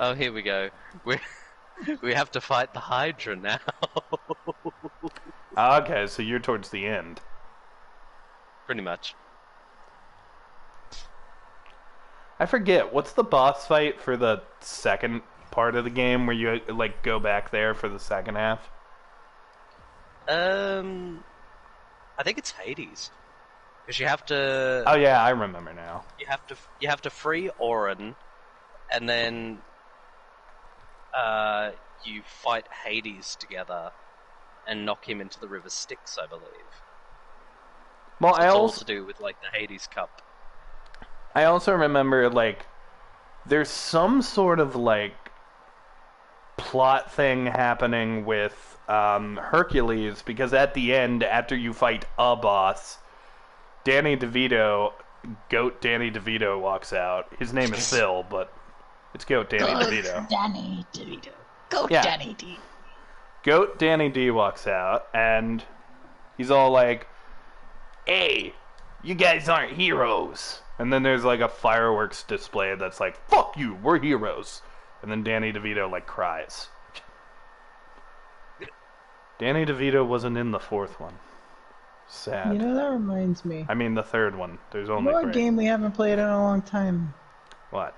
Speaker 1: Oh, here we go. We have to fight the Hydra now.
Speaker 3: Okay, so you're towards the end.
Speaker 1: Pretty much.
Speaker 3: I forget, what's the boss fight for the second part of the game where you, like, go back there for the second half?
Speaker 1: I think it's Hades. Because you have to...
Speaker 3: Oh yeah, I remember now.
Speaker 1: You have to free Auron, and then you fight Hades together and knock him into the River Styx, I believe.
Speaker 3: Well,
Speaker 1: So it's all to do with, like, the Hades Cup.
Speaker 3: I also remember, like, there's some sort of, like, plot thing happening with Hercules, because at the end, after you fight a boss, Danny DeVito, Goat Danny DeVito walks out. His name is Phil, but it's Goat Danny DeVito.
Speaker 2: Danny DeVito. Go
Speaker 3: Yeah.
Speaker 2: Danny D.
Speaker 3: Goat Danny D walks out, and he's all like, hey, you guys aren't heroes. And then there's like a fireworks display that's like, fuck you, we're heroes. And then Danny DeVito like cries. Danny DeVito wasn't in the fourth one. Sad.
Speaker 2: You know, that reminds me.
Speaker 3: I mean the third one. There's only
Speaker 2: What
Speaker 3: three.
Speaker 2: game we haven't played in a long time?
Speaker 3: What?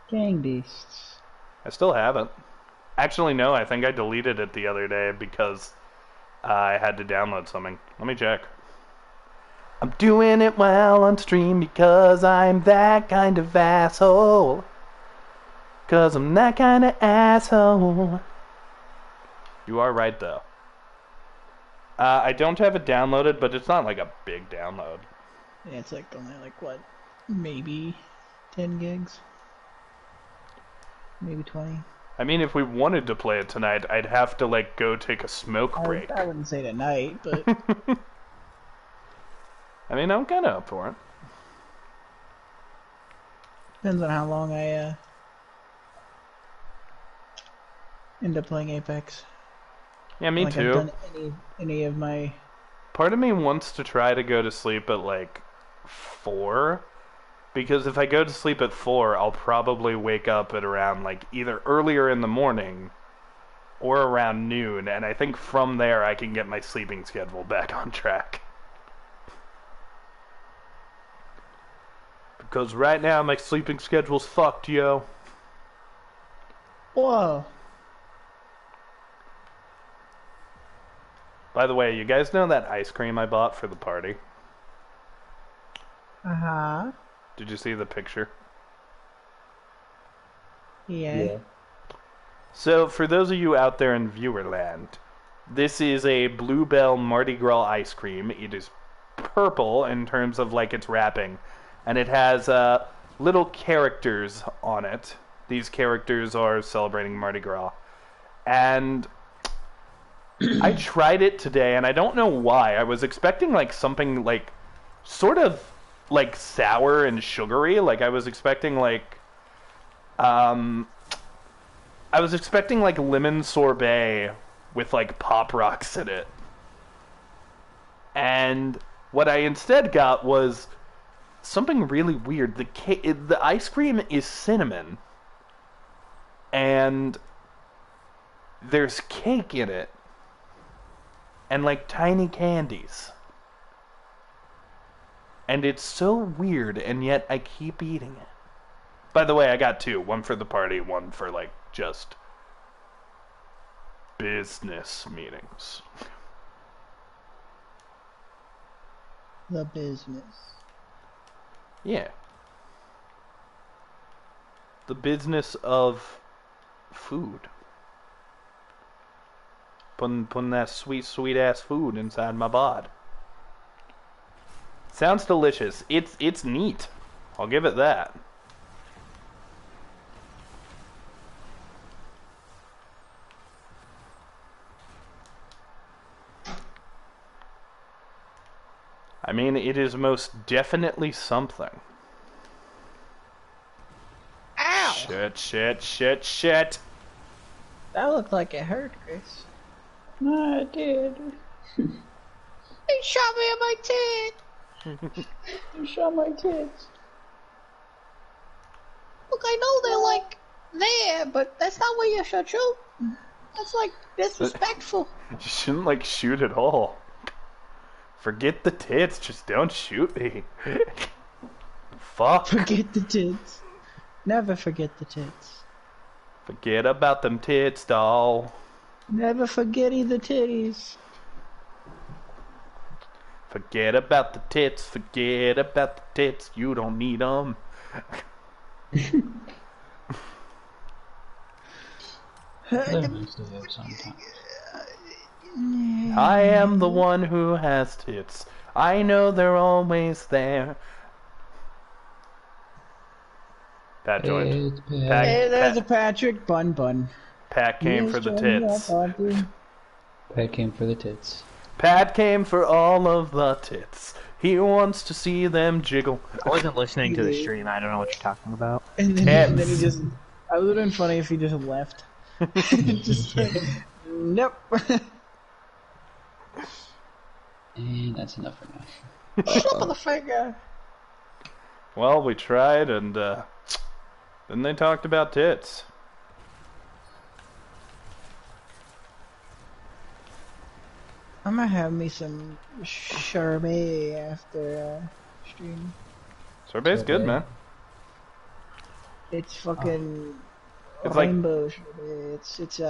Speaker 2: Gang Beasts.
Speaker 3: I still haven't. Actually, no, I think I deleted it the other day because I had to download something. Let me check. I'm doing it while on stream because I'm that kind of asshole. Cause I'm that kind of asshole. You are right, though. I don't have it downloaded, but it's not like a big download.
Speaker 2: Yeah, it's like only like what? Maybe 10 gigs? Maybe 20?
Speaker 3: I mean, if we wanted to play it tonight, I'd have to, like, go take a smoke break.
Speaker 2: I wouldn't say tonight, but
Speaker 3: I mean, I'm kind of up for it.
Speaker 2: depends on how long I end up playing Apex.
Speaker 3: Yeah, me
Speaker 2: like
Speaker 3: too.
Speaker 2: I've done any of my...
Speaker 3: Part of me wants to try to go to sleep at, like, 4. Because if I go to sleep at 4, I'll probably wake up at around, like, either earlier in the morning or around noon. And I think from there I can get my sleeping schedule back on track. Because right now my sleeping schedule's fucked, yo.
Speaker 2: Whoa.
Speaker 3: By the way, you guys know that ice cream I bought for the party?
Speaker 2: Uh-huh.
Speaker 3: Did you see the picture?
Speaker 2: Yeah.
Speaker 3: So, for those of you out there in Viewerland, this is a Bluebell Mardi Gras ice cream. It is purple in terms of, like, its wrapping. And it has little characters on it. These characters are celebrating Mardi Gras. And I tried it today, and I don't know why. I was expecting, like, something, like, sort of, like, sour and sugary. Like, I was expecting, like, I was expecting, like, lemon sorbet with, like, Pop Rocks in it. And what I instead got was something really weird. The ice cream is cinnamon. And there's cake in it. And, like, tiny candies. And it's so weird, and yet I keep eating it. By the way, I got two. One for the party, one for, like, just business meetings.
Speaker 2: The business.
Speaker 3: Yeah. The business of food. Putting that sweet, sweet ass food inside my bod. Sounds delicious. It's neat. I'll give it that. I mean, it is most definitely something.
Speaker 2: Ow!
Speaker 3: Shit.
Speaker 2: That looked like it hurt, Chris.
Speaker 4: No, it did.
Speaker 2: They shot me in my tit!
Speaker 4: You shot my kids.
Speaker 2: Look, I know they're, like, there, but that's not where you should shoot. That's, like, disrespectful.
Speaker 3: You shouldn't, like, shoot at all. Forget the tits, just don't shoot me. Fuck.
Speaker 2: Forget the tits. Never forget the tits.
Speaker 3: Forget about them tits, doll.
Speaker 2: Never forget the titties.
Speaker 3: Forget about the tits, forget about the tits, you don't need them.
Speaker 4: They're nice to have sometimes.
Speaker 3: I am the one who has tits. I know they're always there. Pat joined.
Speaker 2: Hey, there's a Patrick. Bun.
Speaker 3: Pat came for the tits.
Speaker 4: Pat came for the tits.
Speaker 3: Pat came for all of the tits. He wants to see them jiggle.
Speaker 5: I wasn't listening to the stream. I don't know what you're talking about.
Speaker 2: And then he just... I would have been funny if he just left. Just like, nope.
Speaker 4: And that's enough for now.
Speaker 2: Slip of the finger.
Speaker 3: Well, we tried, and then they talked about tits.
Speaker 2: I'm gonna have me some sherbet after stream.
Speaker 3: Sorbet's good, man.
Speaker 2: It's fucking
Speaker 3: It's like
Speaker 2: rainbow sherbet. It's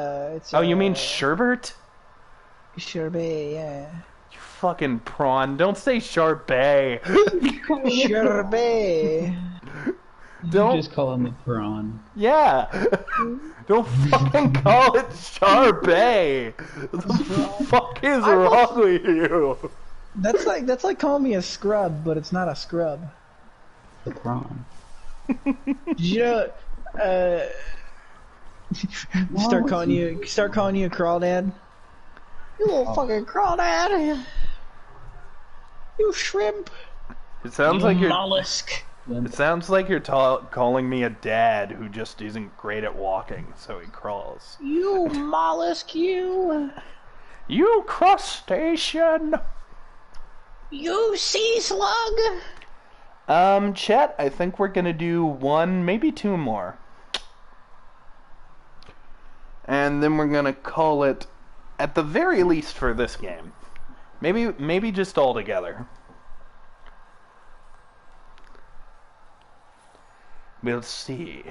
Speaker 3: oh, you mean sherbet?
Speaker 2: Sherbet, yeah.
Speaker 3: You fucking prawn! Don't say sherbet.
Speaker 2: Sherbet.
Speaker 3: Don't
Speaker 4: just call him a prawn.
Speaker 3: Yeah. Don't fucking call it sherbet. What the fuck is wrong with you?
Speaker 2: That's like calling me a scrub, but it's not a scrub.
Speaker 4: The prawn.
Speaker 2: You know, start calling you a crawdad. You little fucking crawdad. You shrimp.
Speaker 3: It sounds like you're
Speaker 2: mollusk.
Speaker 3: It sounds like you're calling me a dad who just isn't great at walking, so he crawls.
Speaker 2: You mollusk, you.
Speaker 3: You crustacean.
Speaker 2: You sea slug.
Speaker 3: Chet, I think we're gonna do one, maybe two more. And then we're gonna call it, at the very least for this game. Maybe just all together. We'll see.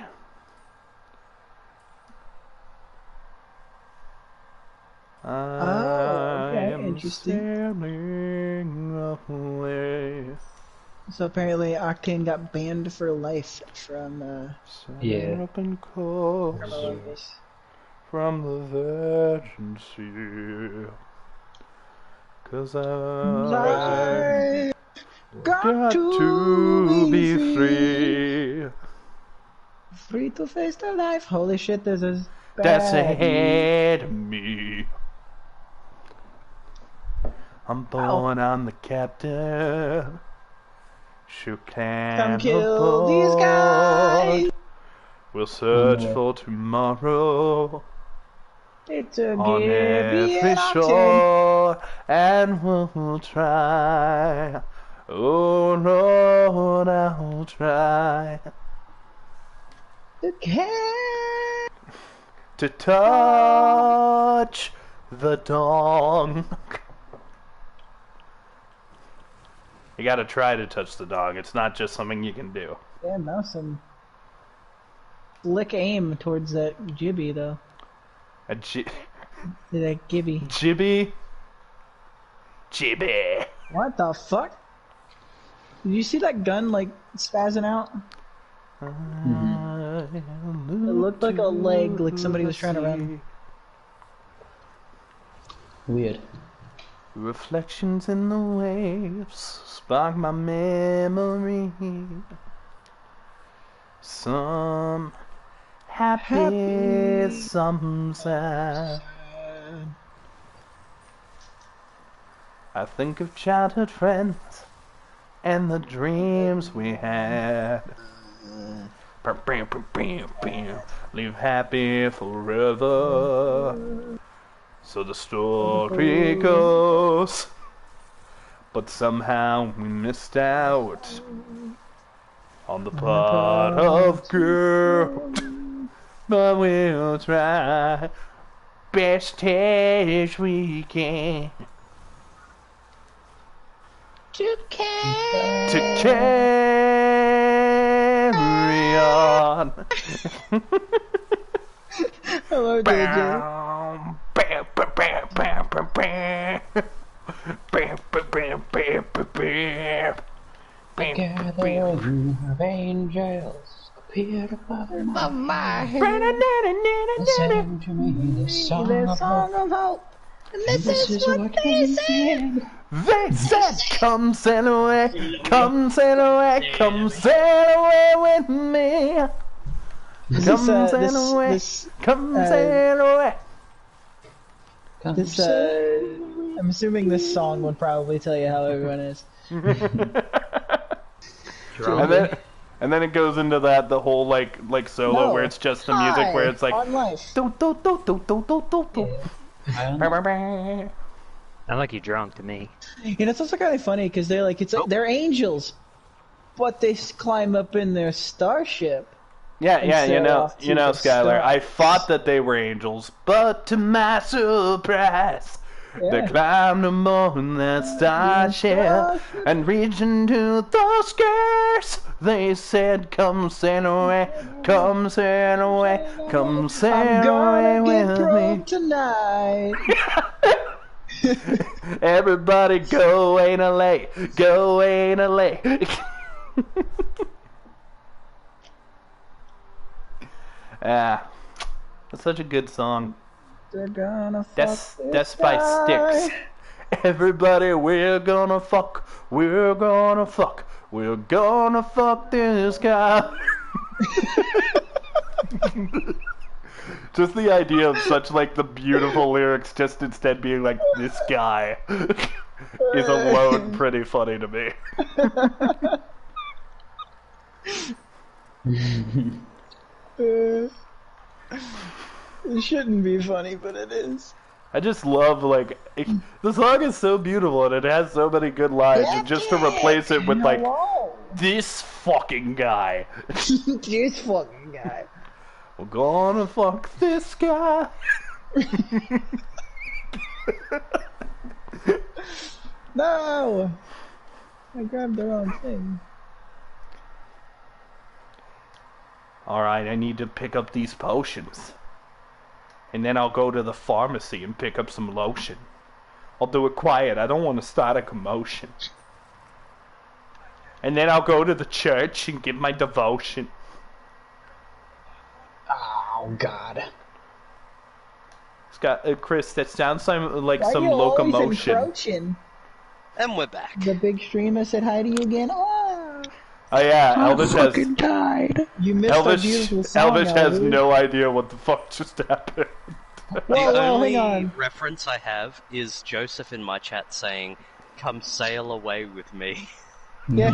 Speaker 2: okay,
Speaker 3: I am
Speaker 2: interesting.
Speaker 3: sailing away.
Speaker 2: So apparently Octane got banned for life from
Speaker 4: Yeah.
Speaker 3: Up and coast
Speaker 2: from Olympus.
Speaker 3: from the Virgin Sea. 'Cause I got to be free.
Speaker 2: Free to face the life. Holy shit, there's a
Speaker 3: That's
Speaker 2: bad
Speaker 3: ahead of me. I'm born on the captain. Should
Speaker 2: Come kill these guys.
Speaker 3: We'll search for tomorrow
Speaker 2: It's a
Speaker 3: on
Speaker 2: Gibby
Speaker 3: every
Speaker 2: and Octane.
Speaker 3: shore, and we'll try. Oh Lord, I'll try
Speaker 2: Okay.
Speaker 3: to touch the dong. You gotta try to touch the dong. It's not just something you can do.
Speaker 2: Damn, that was some slick aim towards that Gibby though.
Speaker 3: A
Speaker 2: That Gibby.
Speaker 3: Jibby. Jibby.
Speaker 2: What the fuck? Did you see that gun like spazzing out? It looked like a leg, like somebody was trying to run.
Speaker 4: Weird.
Speaker 3: Reflections in the waves spark my memory. Some happy, some sad. I think of childhood friends and the dreams we had. Live happy forever. So the story goes, but somehow we missed out on the part of guilt. But we'll try best as we can
Speaker 2: To
Speaker 3: carry on.
Speaker 2: Hello, DJ.
Speaker 4: Gathering of angels appeared above my head. Listen to me this song of hope.
Speaker 2: And this is what they said.
Speaker 3: They said, come sail away, come sail away, come sail away with me. Come sail away, come sail away.
Speaker 2: This, I'm assuming this song would probably tell you how everyone is.
Speaker 3: And then it goes into the whole like solo where it's just the music where it's like
Speaker 2: on life.
Speaker 3: do do do do do do do do.
Speaker 5: Sound like you drunk to me.
Speaker 2: You know, it's also kind of funny because they're like, they're angels, but they climb up in their starship.
Speaker 3: Yeah, you know,
Speaker 2: off to the
Speaker 3: Skylar. I
Speaker 2: stars.
Speaker 3: thought that they were angels, but to my surprise, they climbed aboard that starship and reached into the skies. They said, "Come sail away, come sail away, come sail
Speaker 2: I'm
Speaker 3: away
Speaker 2: gonna get
Speaker 3: with
Speaker 2: drunk
Speaker 3: me."
Speaker 2: tonight.
Speaker 3: Everybody, go away to lay, go away to lay. That's such a good song.
Speaker 2: They're gonna fuck
Speaker 3: That's by Styx. Everybody, we're gonna fuck, we're gonna fuck, we're gonna fuck this guy. Just the idea of such like the beautiful lyrics just instead being like this guy is alone pretty funny to me.
Speaker 2: It shouldn't be funny, but it is.
Speaker 3: I just love the song is so beautiful and it has so many good lines, and just to replace it with like this fucking guy.
Speaker 2: This fucking guy.
Speaker 3: We're gonna fuck this guy.
Speaker 2: No! I grabbed the wrong thing.
Speaker 3: Alright, I need to pick up these potions. And then I'll go to the pharmacy and pick up some lotion. I'll do it quiet. I don't want to start a commotion. And then I'll go to the church and give my devotion.
Speaker 4: Oh, God.
Speaker 3: It's got, Chris, that sounds like
Speaker 2: Why
Speaker 3: some
Speaker 2: you always
Speaker 3: locomotion.
Speaker 2: encroaching?
Speaker 1: And we're back.
Speaker 2: The big streamer said hi to you again. Oh,
Speaker 3: Oh yeah, Elvish has...
Speaker 2: died. You missed our beautiful song,
Speaker 3: Elvish has no idea what the fuck just happened.
Speaker 1: The
Speaker 2: Whoa,
Speaker 1: only
Speaker 2: hang on.
Speaker 1: reference I have is Joseph in my chat saying, "Come sail away with me,"
Speaker 2: Yeah.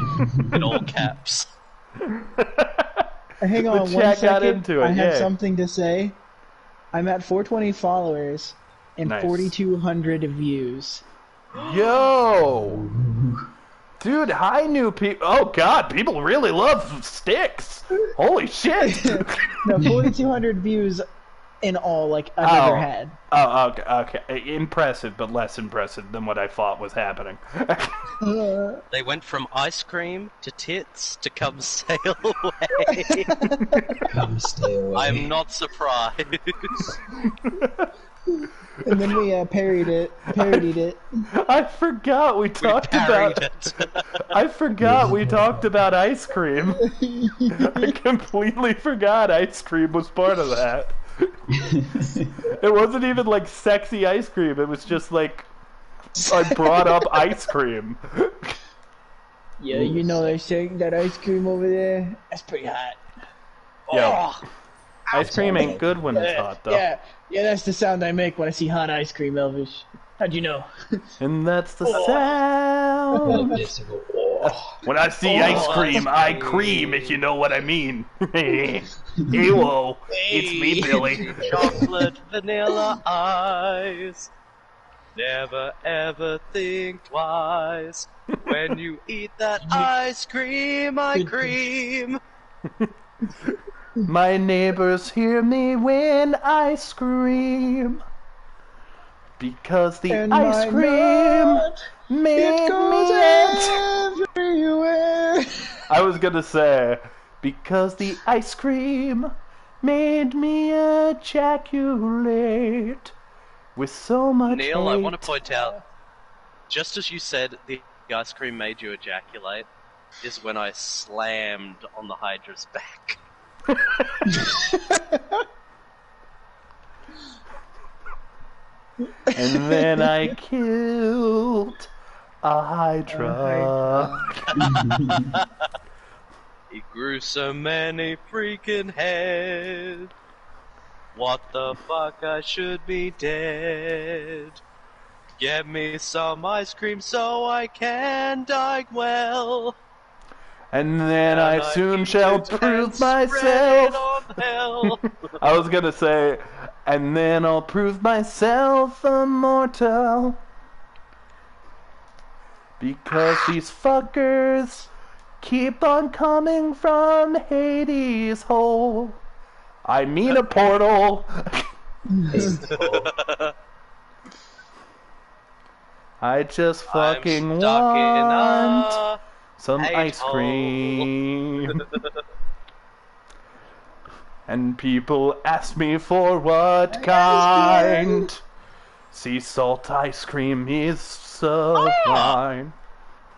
Speaker 1: in all caps.
Speaker 2: Hang on
Speaker 3: The
Speaker 2: one
Speaker 3: chat got
Speaker 2: second.
Speaker 3: into it,
Speaker 2: I have
Speaker 3: yeah.
Speaker 2: something to say. I'm at 420 followers and
Speaker 3: Nice.
Speaker 2: 4,200 views.
Speaker 3: Yo! Dude, hi new people. Oh god, people really love sticks. Holy shit.
Speaker 2: No, 4,200 views in all, like, I've ever had.
Speaker 3: Oh, okay. Impressive, but less impressive than what I thought was happening.
Speaker 1: They went from ice cream to tits to come sail away.
Speaker 4: Come stay away.
Speaker 1: I'm not surprised.
Speaker 2: And then we parodied it.
Speaker 3: I forgot we talked
Speaker 1: parried
Speaker 3: about
Speaker 1: it.
Speaker 3: I forgot we talked about ice cream. I completely forgot ice cream was part of that. It wasn't even like sexy ice cream, it was just like I brought up ice cream.
Speaker 2: Yeah, you know they're saying that ice cream over there? That's pretty hot.
Speaker 3: Yo,
Speaker 2: Oh,
Speaker 3: ice cream ain't good when it's hot though.
Speaker 2: yeah, that's the sound I make when I see hot ice cream, Elvish. How'd you know?
Speaker 3: And that's the
Speaker 4: Love
Speaker 3: sound.
Speaker 4: this. I go, oh.
Speaker 3: When I see ice cream, I cream, if you know what I mean. Ewo, it's me, Billy.
Speaker 1: Chocolate vanilla ice. Never ever think twice. When you eat that ice cream, I cream.
Speaker 3: My neighbors hear me when I scream. Because the
Speaker 2: And
Speaker 3: ice
Speaker 2: my
Speaker 3: cream
Speaker 2: nut,
Speaker 3: made
Speaker 2: it goes
Speaker 3: me
Speaker 2: everywhere.
Speaker 3: I was gonna say, because the ice cream made me ejaculate with so much
Speaker 1: Neil, I want to
Speaker 3: hate.
Speaker 1: point out, just as you said the ice cream made you ejaculate, is when I slammed on the Hydra's back.
Speaker 3: And then I killed a hydra.
Speaker 1: He grew so many freaking heads. What the fuck, I should be dead. Get me some ice cream so I can die well.
Speaker 3: And then I
Speaker 1: And
Speaker 3: soon
Speaker 1: eat
Speaker 3: shall
Speaker 1: it
Speaker 3: prove
Speaker 1: and spread
Speaker 3: myself.
Speaker 1: it on hell.
Speaker 3: I was gonna say, and then I'll prove myself immortal. Because these fuckers keep on coming from Hades' hole. I mean a portal. I just fucking
Speaker 1: I'm stuck in
Speaker 3: want
Speaker 1: a
Speaker 3: some
Speaker 1: hate
Speaker 3: ice
Speaker 1: hole.
Speaker 3: cream. And people ask me for what kind. Sea salt ice cream is sublime.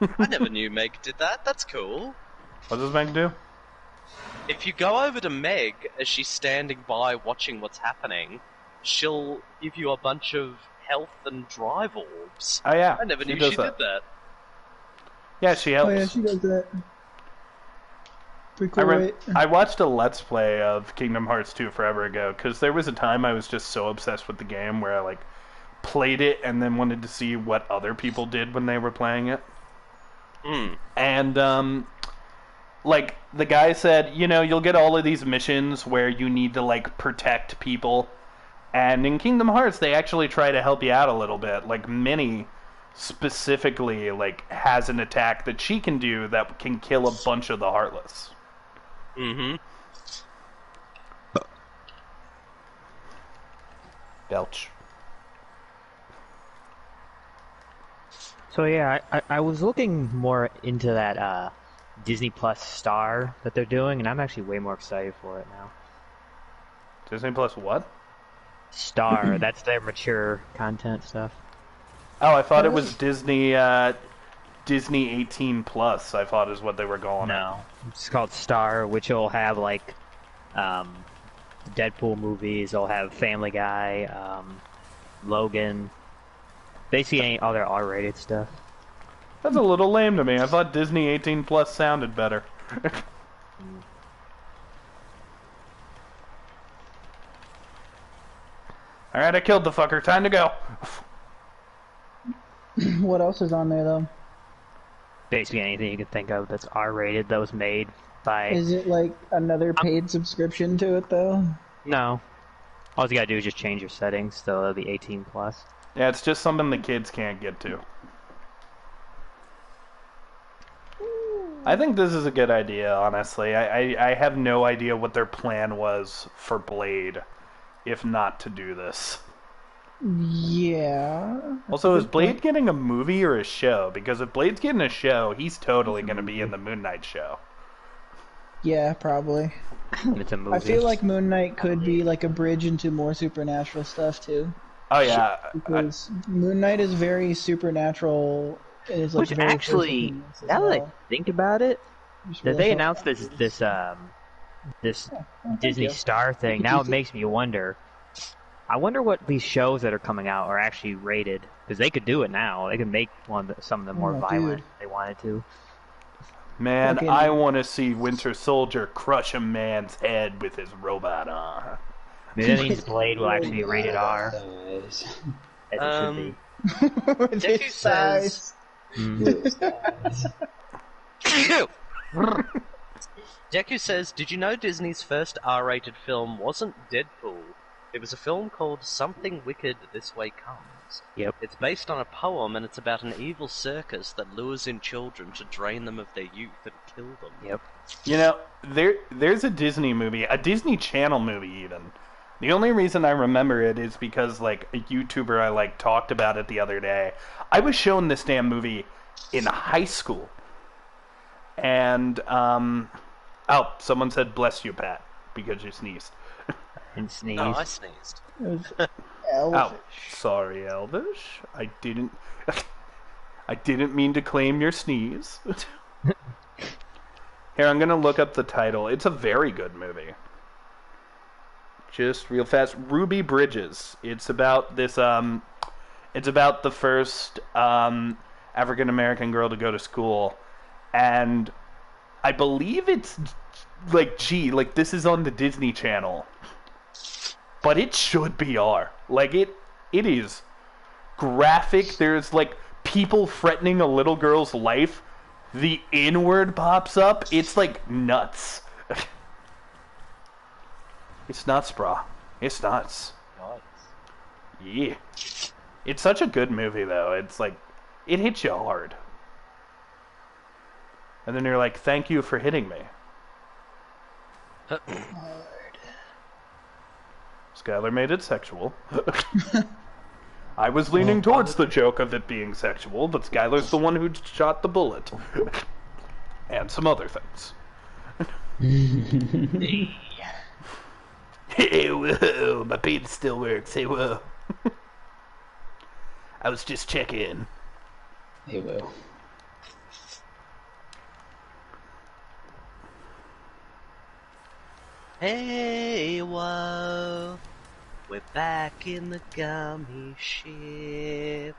Speaker 1: I never knew Meg did that. That's cool.
Speaker 3: What does Meg do?
Speaker 1: If you go over to Meg as she's standing by watching what's happening, she'll give you a bunch of health and drive orbs.
Speaker 3: Oh yeah,
Speaker 1: I never knew
Speaker 3: does
Speaker 1: she did that.
Speaker 3: Yeah, she helps.
Speaker 2: Oh yeah, she does that. Pretty cool, right?
Speaker 3: I watched a Let's Play of Kingdom Hearts 2 forever ago, because there was a time I was just so obsessed with the game where I like played it and then wanted to see what other people did when they were playing it. And like the guy said, you know, you'll get all of these missions where you need to like protect people, and in Kingdom Hearts they actually try to help you out a little bit. Like Minnie specifically like has an attack that she can do that can kill a bunch of the Heartless. Belch.
Speaker 5: So yeah, I was looking more into that Disney Plus Star that they're doing, and I'm actually way more excited for it now.
Speaker 3: Disney Plus what?
Speaker 5: Star, that's their mature content stuff.
Speaker 3: Oh, I thought it was Disney 18 Plus. I thought is what they were calling it.
Speaker 5: No, it's called Star, which will have like Deadpool movies. It'll have Family Guy, Logan. Basically, any other R-rated stuff.
Speaker 3: That's a little lame to me. I thought Disney 18 Plus sounded better. Alright, I killed the fucker. Time to go.
Speaker 2: What else is on there though?
Speaker 5: Basically, anything you can think of that's R-rated that was made by.
Speaker 2: Is it like another paid subscription to it though?
Speaker 5: No. All you gotta do is just change your settings so it'll be 18 plus.
Speaker 3: Yeah, it's just something the kids can't get to. I think this is a good idea, honestly. I have no idea what their plan was for Blade, if not to do this.
Speaker 2: Yeah.
Speaker 3: Also, is Blade getting a movie or a show? Because if Blade's getting a show, he's totally going to be in the Moon Knight show.
Speaker 2: Yeah, probably.
Speaker 5: It's a movie.
Speaker 2: I feel like Moon Knight could be like a bridge into more supernatural stuff too.
Speaker 3: Oh yeah,
Speaker 2: Because Moon Knight is very supernatural. It is like
Speaker 5: Which
Speaker 2: very
Speaker 5: actually,
Speaker 2: personal as
Speaker 5: now that I
Speaker 2: well.
Speaker 5: think about it,
Speaker 2: Just
Speaker 5: that
Speaker 2: real
Speaker 5: they
Speaker 2: short.
Speaker 5: announced this
Speaker 2: thank
Speaker 5: Disney
Speaker 2: you.
Speaker 5: Star thing, now it makes me wonder. I wonder what these shows that are coming out are actually rated, because they could do it now. They could make some of them more
Speaker 2: Oh,
Speaker 5: violent
Speaker 2: dude.
Speaker 5: if they wanted to.
Speaker 3: man,
Speaker 2: Fucking-
Speaker 3: I want to see Winter Soldier crush a man's head with his robot arm.
Speaker 5: Maybe that means Blade will actually be rated R,
Speaker 4: Size.
Speaker 5: as it should be.
Speaker 2: With
Speaker 1: Deku
Speaker 2: his size.
Speaker 4: Size.
Speaker 1: Deku says, did you know Disney's first R-rated film wasn't Deadpool? It was a film called Something Wicked This Way Comes.
Speaker 5: Yep.
Speaker 1: It's based on a poem and it's about an evil circus that lures in children to drain them of their youth and kill them.
Speaker 5: Yep.
Speaker 3: You know, there's a Disney movie, a Disney Channel movie even. The only reason I remember it is because, like, a YouTuber I, like, talked about it the other day. I was shown this damn movie in high school. And, oh, someone said, bless you, Pat, because you sneezed.
Speaker 5: And sneeze.
Speaker 1: No, I sneezed.
Speaker 2: It was
Speaker 3: Oh,
Speaker 2: elvish.
Speaker 3: sorry, Elvish. I didn't mean to claim your sneeze. Here, I'm gonna look up the title. It's a very good movie. Just real fast. Ruby Bridges. It's about this, it's about the first, African-American girl to go to school. And I believe it's, like, this is on the Disney Channel. But it should be R. Like, it is graphic. There's, like, people threatening a little girl's life. The N-word pops up. It's, like, nuts. It's nuts, brah. It's nuts. Yeah. It's such a good movie, though. It's, like, it hits you hard. And then you're like, thank you for hitting me. Skylar made it sexual. I was leaning towards the joke of it being sexual, but Skylar's the one who shot the bullet. And some other things. Hey, whoa, my penis still works. Hey, whoa. I was just checking.
Speaker 4: Hey, Will.
Speaker 1: Hey, whoa. We're back in the gummy ship.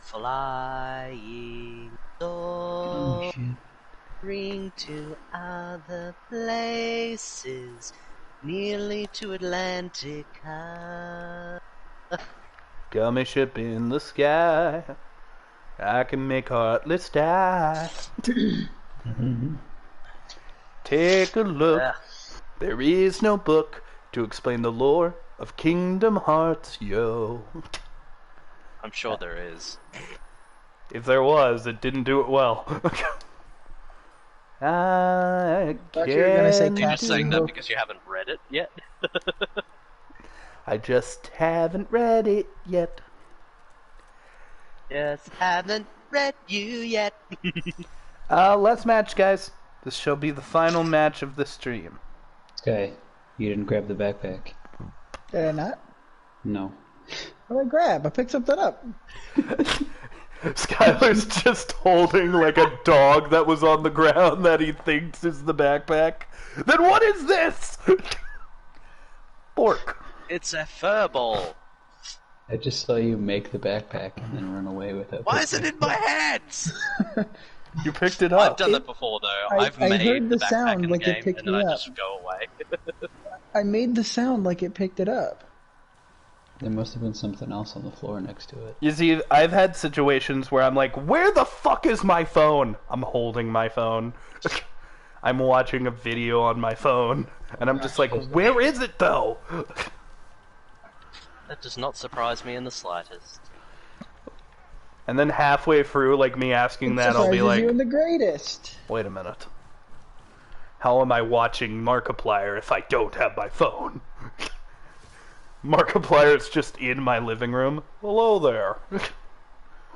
Speaker 1: Flying
Speaker 2: Oh, shit.
Speaker 1: soaring to other places. Nearly to Atlantica.
Speaker 3: Gummy ship in the sky. I can make heartless die. Take a look.
Speaker 1: Ugh.
Speaker 3: There is no book to explain the lore of Kingdom Hearts, yo.
Speaker 1: I'm sure there is.
Speaker 3: If there was, it didn't do it well. I
Speaker 2: Thought you were gonna say
Speaker 3: can't
Speaker 1: You're just saying that
Speaker 2: Book.
Speaker 1: because you haven't read it yet?
Speaker 3: I just haven't read it yet.
Speaker 1: Just haven't read you yet.
Speaker 3: Last match, guys. This shall be the final match of the stream.
Speaker 4: Sky, you didn't grab the backpack.
Speaker 2: Did I not?
Speaker 4: No.
Speaker 2: What did I grab? I picked something up.
Speaker 3: Skylar's just holding like a dog that was on the ground that he thinks is the backpack. Then what is this? Bork.
Speaker 1: It's a fur ball.
Speaker 4: I just saw you make the backpack and then run away with it.
Speaker 1: Why is it in my hands?
Speaker 3: You picked it up.
Speaker 1: I've done that before, though.
Speaker 2: I
Speaker 1: I've made
Speaker 2: heard the
Speaker 1: backpack
Speaker 2: sound
Speaker 1: in
Speaker 2: like
Speaker 1: the
Speaker 2: it
Speaker 1: game,
Speaker 2: picked
Speaker 1: and then
Speaker 2: me
Speaker 1: I
Speaker 2: up.
Speaker 1: just go away.
Speaker 2: I made the sound like it picked it up.
Speaker 4: There must have been something else on the floor next to it.
Speaker 3: You see, I've had situations where I'm like, where the fuck is my phone? I'm holding my phone. I'm watching a video on my phone, and I'm just like, where is it though?
Speaker 1: That does not surprise me in the slightest.
Speaker 3: And then halfway through, like me asking that, I'll be like,
Speaker 2: "You're the greatest."
Speaker 3: wait a minute. How am I watching Markiplier if I don't have my phone? Markiplier's just in my living room. Hello there.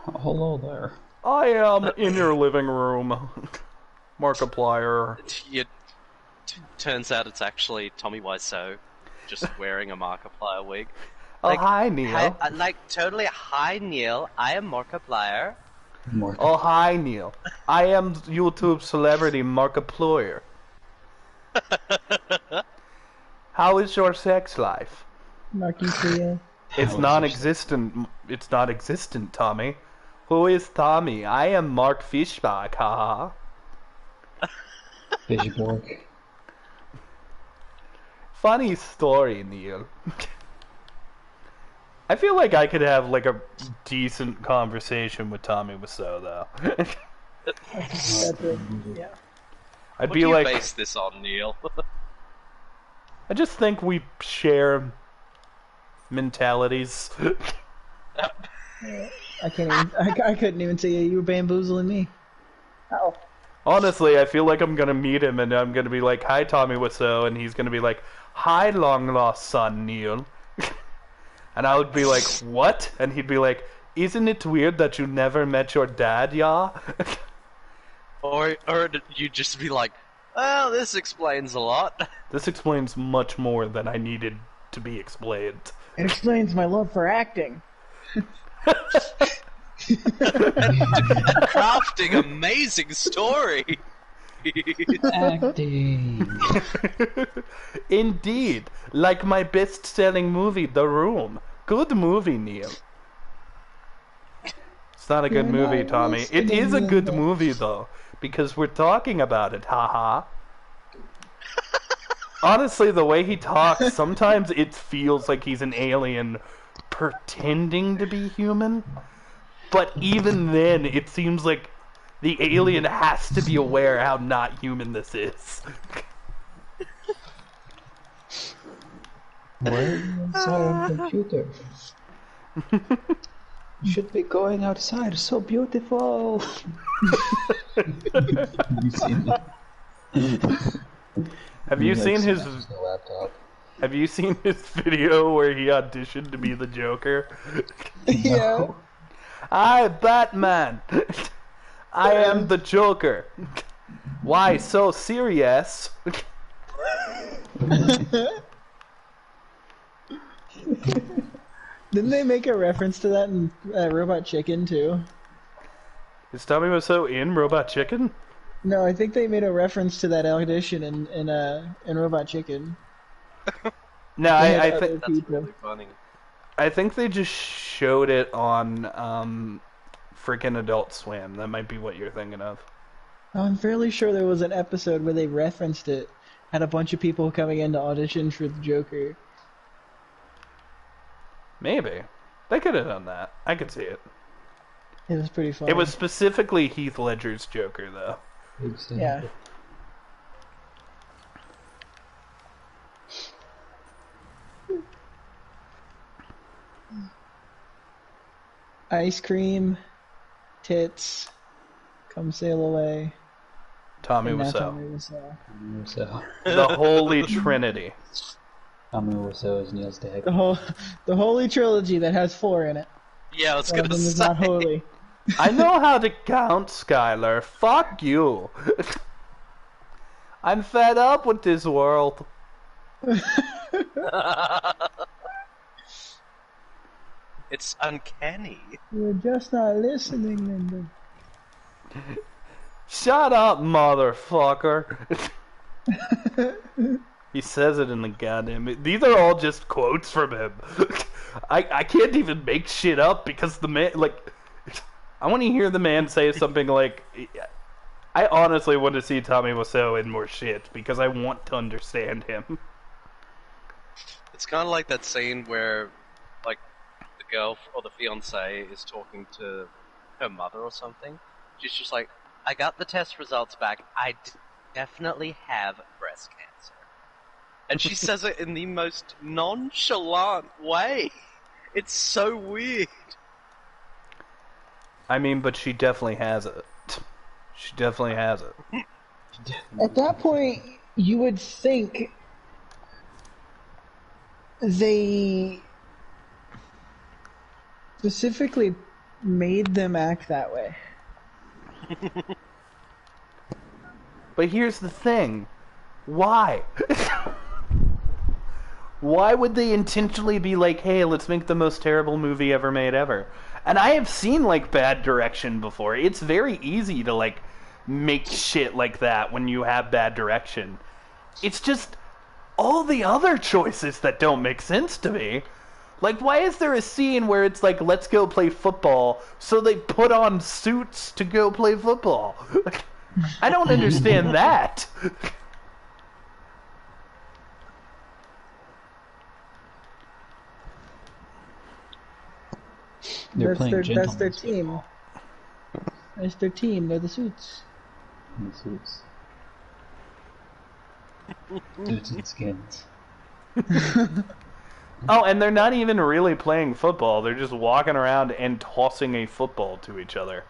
Speaker 4: Hello there.
Speaker 3: I am in your living room. Markiplier.
Speaker 1: Turns out it's actually Tommy Wiseau, just wearing a Markiplier wig.
Speaker 3: Oh, hi, Kneale.
Speaker 1: Totally, hi, Kneale. I am Markiplier.
Speaker 3: Oh, hi, Kneale. I am YouTube celebrity Markiplier. How is your sex life?
Speaker 2: Markiplier.
Speaker 3: It's non-existent. It's not existent, Tommy. Who is Tommy? I am Mark Fishbach, haha.
Speaker 4: Fishborg.
Speaker 3: Funny story, Kneale. I feel like I could have like a decent conversation with Tommy Wiseau, though.
Speaker 2: That's it. Yeah.
Speaker 3: I'd
Speaker 1: What
Speaker 3: be
Speaker 1: do you
Speaker 3: like,
Speaker 1: base this on, Kneale?
Speaker 3: I just think we share mentalities.
Speaker 2: I can't even. I couldn't even see you. You were bamboozling me. Oh.
Speaker 3: Honestly, I feel like I'm gonna meet him and I'm gonna be like, hi, Tommy Wiseau, and he's gonna be like, hi, long lost son, Kneale. And I would be like, what? And he'd be like, isn't it weird that you never met your dad, ya?
Speaker 1: Or you just be like, well, this explains a lot.
Speaker 3: This explains much more than I needed to be explained.
Speaker 2: It explains my love for acting.
Speaker 1: Crafting amazing story.
Speaker 4: Acting.
Speaker 3: Indeed, like my best-selling movie, The Room. Good movie, Kneale. It's not a good
Speaker 2: You're
Speaker 3: movie,
Speaker 2: not
Speaker 3: Tommy. It
Speaker 2: listening
Speaker 3: is a
Speaker 2: to
Speaker 3: good
Speaker 2: me.
Speaker 3: movie, though, because we're talking about it, haha. Honestly, the way he talks, sometimes it feels like he's an alien pretending to be human. But even then, it seems like the alien has to be aware how not human this is.
Speaker 4: Why are you inside a computer? You should be going outside. So beautiful. Have you seen that?
Speaker 3: Have you seen his?
Speaker 4: Smashes the laptop.
Speaker 3: Have you seen his video where he auditioned to be the Joker?
Speaker 2: Yeah.
Speaker 3: Hi, Batman. I am the Joker. Why so serious?
Speaker 2: Didn't they make a reference to that in Robot Chicken too?
Speaker 3: Is Tommy Wiseau in Robot Chicken?
Speaker 2: No, I think they made a reference to that audition in Robot Chicken.
Speaker 3: No,
Speaker 2: They
Speaker 3: I
Speaker 2: had
Speaker 3: think
Speaker 2: other
Speaker 1: That's
Speaker 2: people.
Speaker 1: really funny.
Speaker 3: I think they just showed it on freaking Adult Swim. That might be what you're thinking of.
Speaker 2: I'm fairly sure there was an episode where they referenced it. Had a bunch of people coming in to audition for the Joker.
Speaker 3: Maybe. They could have done that. I could see it.
Speaker 2: It was pretty funny.
Speaker 3: It was specifically Heath Ledger's Joker, though.
Speaker 4: Exactly.
Speaker 2: Yeah. Ice cream, tits, come sail away.
Speaker 3: Tommy
Speaker 2: and now
Speaker 3: Wiseau.
Speaker 2: Tommy Wiseau.
Speaker 4: Tommy Wiseau.
Speaker 3: The Holy Trinity.
Speaker 4: Tommy Wiseau is Neil's dad.
Speaker 2: The holy trilogy that has 4 in it.
Speaker 1: Yeah, I was
Speaker 2: One of
Speaker 1: gonna
Speaker 2: them is
Speaker 1: say.
Speaker 2: not holy.
Speaker 3: I know how to count, Skylar. Fuck you. I'm fed up with this world.
Speaker 1: It's uncanny.
Speaker 2: You're just not listening, Linda.
Speaker 3: Shut up, motherfucker. He says it in the goddamn... These are all just quotes from him. I can't even make shit up because the man... Like, I want to hear the man say something like... I honestly want to see Tommy Wiseau in more shit because I want to understand him.
Speaker 1: It's kind of like that scene where, like, the girl or the fiance is talking to her mother or something. She's just like, I got the test results back. I definitely have breast cancer. And she says it in the most nonchalant way. It's so weird.
Speaker 3: I mean, but she definitely has it. She definitely has it.
Speaker 2: At that point, you would think they specifically made them act that way.
Speaker 3: But here's the thing. Why? Why would they intentionally be like, hey, let's make the most terrible movie ever made ever? And I have seen, like, bad direction before. It's very easy to, like, make shit like that when you have bad direction. It's just all the other choices that don't make sense to me. Like, why is there a scene where it's like, let's go play football, so they put on suits to go play football? I don't understand that.
Speaker 4: They're playing
Speaker 2: that's their
Speaker 4: gentlemen's
Speaker 2: team.
Speaker 4: football.
Speaker 2: That's their team. They're the suits.
Speaker 4: The suits. Suits and skins.
Speaker 3: Oh, and they're not even really playing football. They're just walking around and tossing a football to each other.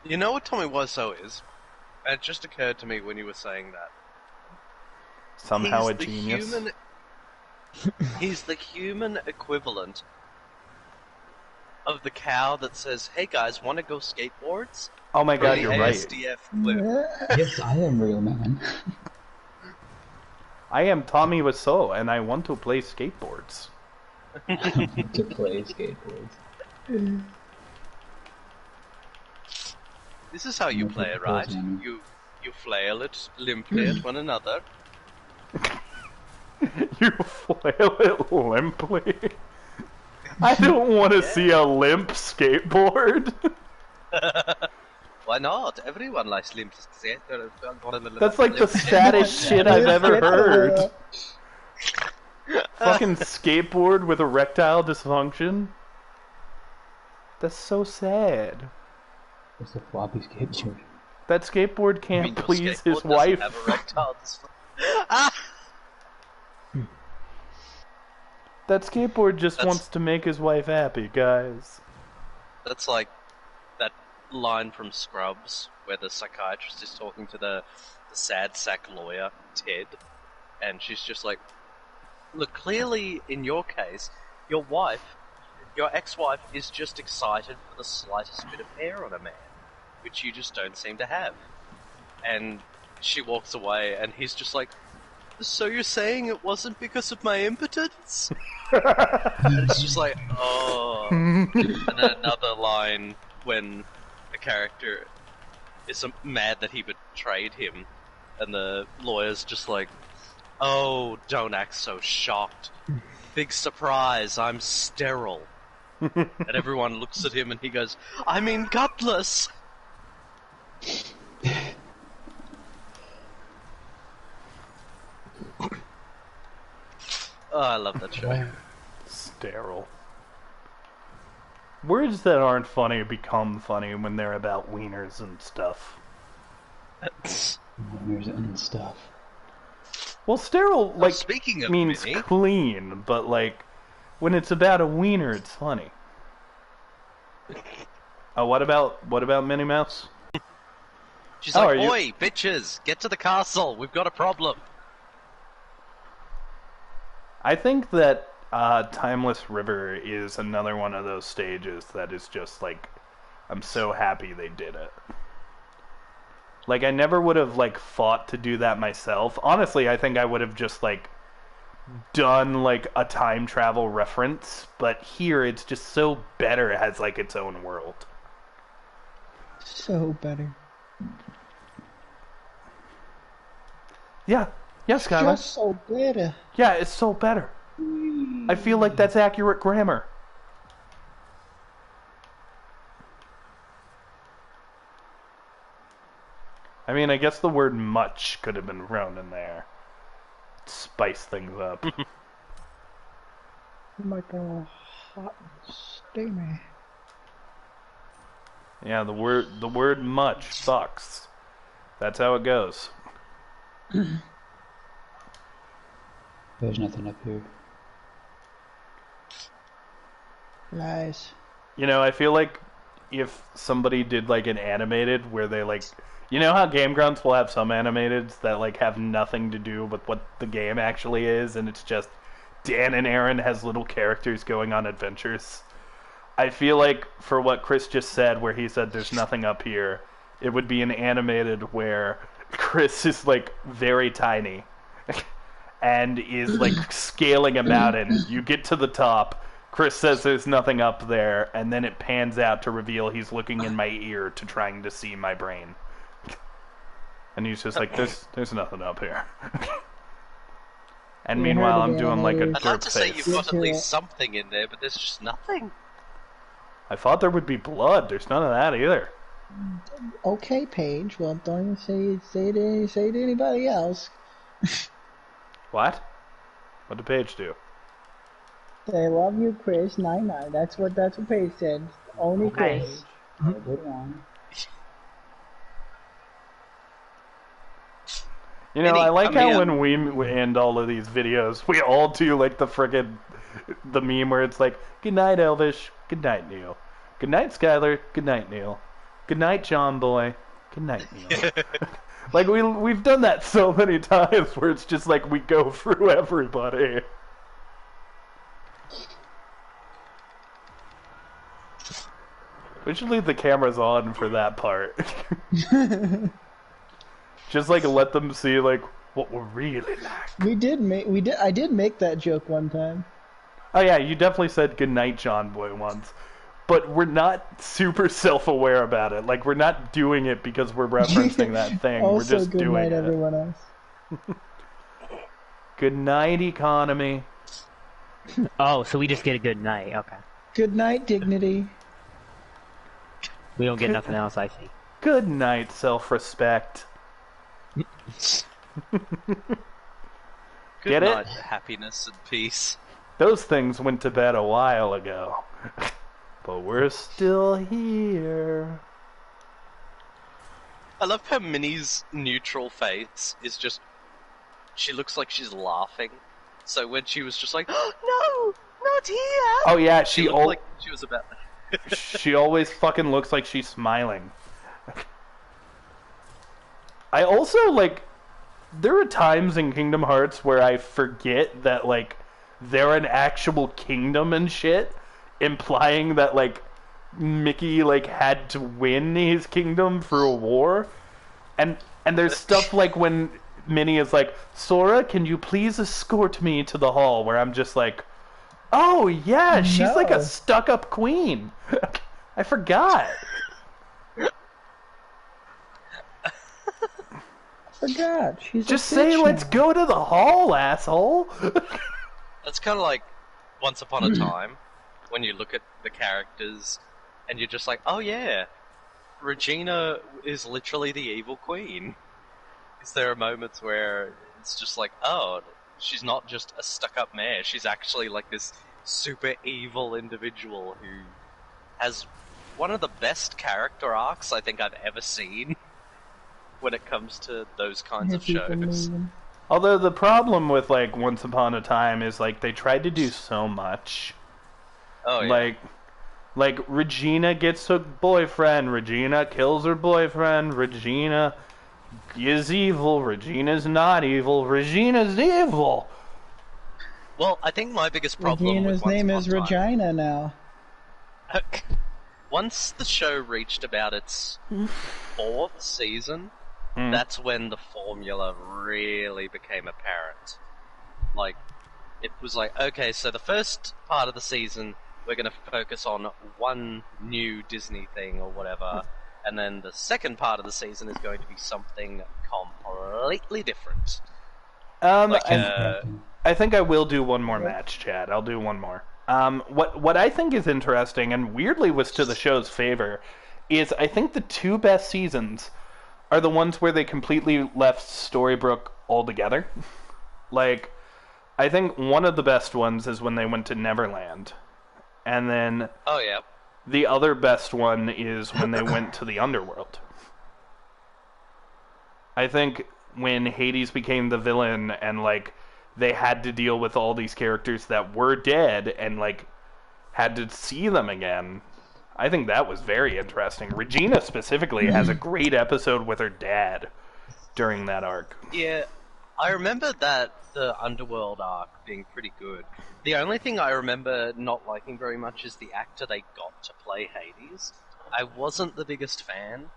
Speaker 1: You know what Tommy Wiseau is? It just occurred to me when you were saying that.
Speaker 3: Somehow
Speaker 1: He's
Speaker 3: a
Speaker 1: the
Speaker 3: genius.
Speaker 1: He's the human equivalent of the cow that says, "Hey guys, want to go skateboards?"
Speaker 3: Oh my god,
Speaker 1: From
Speaker 3: you're
Speaker 1: the
Speaker 3: right.
Speaker 1: ASDF clip.
Speaker 4: Yes, I am real man.
Speaker 3: I am Tommy Wiseau, and I want to play skateboards.
Speaker 4: To play skateboards.
Speaker 1: This is how you play it, right? You flail it limply at one another.
Speaker 3: You flail it limply. I don't want to see a limp skateboard.
Speaker 1: Why not? Everyone likes limp skateboards.
Speaker 3: That's like the saddest shit I've ever heard. Fucking skateboard with erectile dysfunction. That's so sad.
Speaker 4: It's a floppy skateboard.
Speaker 3: That skateboard
Speaker 1: I mean,
Speaker 3: can't
Speaker 1: your
Speaker 3: please
Speaker 1: skateboard
Speaker 3: his
Speaker 1: doesn't
Speaker 3: wife.
Speaker 1: have erectile dysfunction. Ah!
Speaker 3: That skateboard just wants to make his wife happy, guys.
Speaker 1: That's like that line from Scrubs where the psychiatrist is talking to the sad sack lawyer, Ted, and she's just like, look, clearly in your case, your ex-wife is just excited for the slightest bit of hair on a man, which you just don't seem to have. And she walks away and he's just like, so you're saying it wasn't because of my impotence? And it's just like, oh. And then another line when a character is mad that he betrayed him, and the lawyer's just like, oh, don't act so shocked. Big surprise, I'm sterile. And everyone looks at him and he goes, I mean gutless! Oh, I love that show.
Speaker 3: Sterile. Words that aren't funny become funny when they're about wieners and stuff.
Speaker 4: Wieners and stuff.
Speaker 3: Well, sterile, like,
Speaker 1: speaking of
Speaker 3: means
Speaker 1: Minnie.
Speaker 3: clean, but, like, when it's about a wiener, it's funny. Oh, what about Minnie Mouse?
Speaker 1: She's
Speaker 3: Oh,
Speaker 1: like,
Speaker 3: are you-
Speaker 1: oi, bitches, get to the castle, we've got a problem.
Speaker 3: I think that Timeless River is another one of those stages that is just, like, I'm so happy they did it. Like, I never would have, like, fought to do that myself. Honestly, I think I would have just, like, done, like, a time travel reference. But here, it's just so better. It has, like, its own world.
Speaker 2: So better.
Speaker 3: Yeah. Yes, Skylar.
Speaker 2: Just so better.
Speaker 3: Yeah, it's so better. I feel like that's accurate grammar. I mean, I guess the word much could have been thrown in there. Spice things up.
Speaker 2: Like a hot and steamy.
Speaker 3: Yeah, the word much sucks. That's how it goes.
Speaker 4: There's nothing up here.
Speaker 2: Lies.
Speaker 3: You know, I feel like if somebody did like an animated where they like, you know how Game Grumps will have some animateds that like have nothing to do with what the game actually is, and it's just Dan and Aaron has little characters going on adventures. I feel like for what Chris just said, where he said there's nothing up here, it would be an animated where Chris is like very tiny and is like scaling a mountain. You get to the top, Chris says there's nothing up there, and then it pans out to reveal he's looking in my ear to trying to see my brain. And he's just like, there's nothing up here. And meanwhile, I'm doing like a
Speaker 1: I'd like
Speaker 3: derp
Speaker 1: to say
Speaker 3: face.
Speaker 1: you've got at least something in there, but there's just nothing.
Speaker 3: I thought there would be blood. There's none of that either.
Speaker 2: Okay, Paige. Well, don't say to anybody else.
Speaker 3: What? What did Paige do?
Speaker 2: They love you, Chris. 9-9. That's what Paige said. Only
Speaker 5: Okay.
Speaker 2: Chris.
Speaker 4: Good one.
Speaker 3: You know,
Speaker 1: Vinny,
Speaker 3: I like
Speaker 1: come
Speaker 3: how
Speaker 1: here.
Speaker 3: when we end all of these videos, we all do like the meme where it's like, good night, Elvish. Good night, Neil. Good night, Skylar. Good night, Neil. Good night, John Boy. Good night, Neil. Like we've done that so many times where it's just like we go through everybody. We should leave the cameras on for that part. Just like let them see like what we're really like.
Speaker 2: I did make that joke one time.
Speaker 3: Oh yeah, you definitely said goodnight, John Boy, once. But we're not super self-aware about it. Like, we're not doing it because we're referencing that thing.
Speaker 2: Also,
Speaker 3: we're just
Speaker 2: good
Speaker 3: doing
Speaker 2: night,
Speaker 3: it.
Speaker 2: everyone else.
Speaker 3: Good night, economy.
Speaker 5: Oh, so we just get a good night. Okay.
Speaker 2: Good night, dignity.
Speaker 5: We don't get nothing else, I see.
Speaker 3: Good night, self-respect.
Speaker 1: Good
Speaker 3: Get it?
Speaker 1: night, happiness and peace.
Speaker 3: Those things went to bed a while ago. But we're still here.
Speaker 1: I love how Minnie's neutral face is just... She looks like she's laughing. So when she was just like, oh, no, not here!
Speaker 3: Oh yeah,
Speaker 1: She looked like she was about...
Speaker 3: she always fucking looks like she's smiling. I also, like, there are times in Kingdom Hearts where I forget that, like, they're an actual kingdom and shit, implying that, like, Mickey, like, had to win his kingdom through a war. And there's stuff like when Minnie is like, Sora, can you please escort me to the hall? Where I'm just like, oh, yeah, she's like a stuck-up queen. I forgot.
Speaker 2: Forgot. She's
Speaker 3: Just
Speaker 2: a
Speaker 3: say,
Speaker 2: bitch
Speaker 3: let's
Speaker 2: now.
Speaker 3: go to the hall, asshole.
Speaker 1: That's kind of like Once Upon a Time, when you look at the characters and you're just like, oh yeah, Regina is literally the evil queen. Is there moments where it's just like, oh, she's not just a stuck-up mare, she's actually like this super evil individual who has one of the best character arcs I think I've ever seen when it comes to those kinds of shows.
Speaker 3: Although the problem with, like, Once Upon a Time is, like, they tried to do so much.
Speaker 1: Oh yeah.
Speaker 3: Like, Regina gets a boyfriend, Regina kills her boyfriend, Regina is evil, Regina's not evil, Regina's evil!
Speaker 1: Well, I think my biggest problem
Speaker 2: Regina's
Speaker 1: with Once
Speaker 2: name
Speaker 1: Upon
Speaker 2: is
Speaker 1: a Time...
Speaker 2: Regina now.
Speaker 1: once the show reached about its 4th season, that's when the formula really became apparent. Like, it was like, okay, so the first part of the season, we're going to focus on one new Disney thing or whatever, and then the second part of the season is going to be something completely different.
Speaker 3: I think I will do one more match, Chad. I'll do one more. What I think is interesting, and weirdly was to the show's favor, is I think the 2 best seasons are the ones where they completely left Storybrooke altogether. Like, I think one of the best ones is when they went to Neverland. And then the other best one is when they went to the Underworld. I think when Hades became the villain and, like, they had to deal with all these characters that were dead and, like, had to see them again, I think that was very interesting. Regina specifically has a great episode with her dad during that arc.
Speaker 1: Yeah, I remember that the Underworld arc being pretty good. The only thing I remember not liking very much is the actor they got to play Hades. I wasn't the biggest fan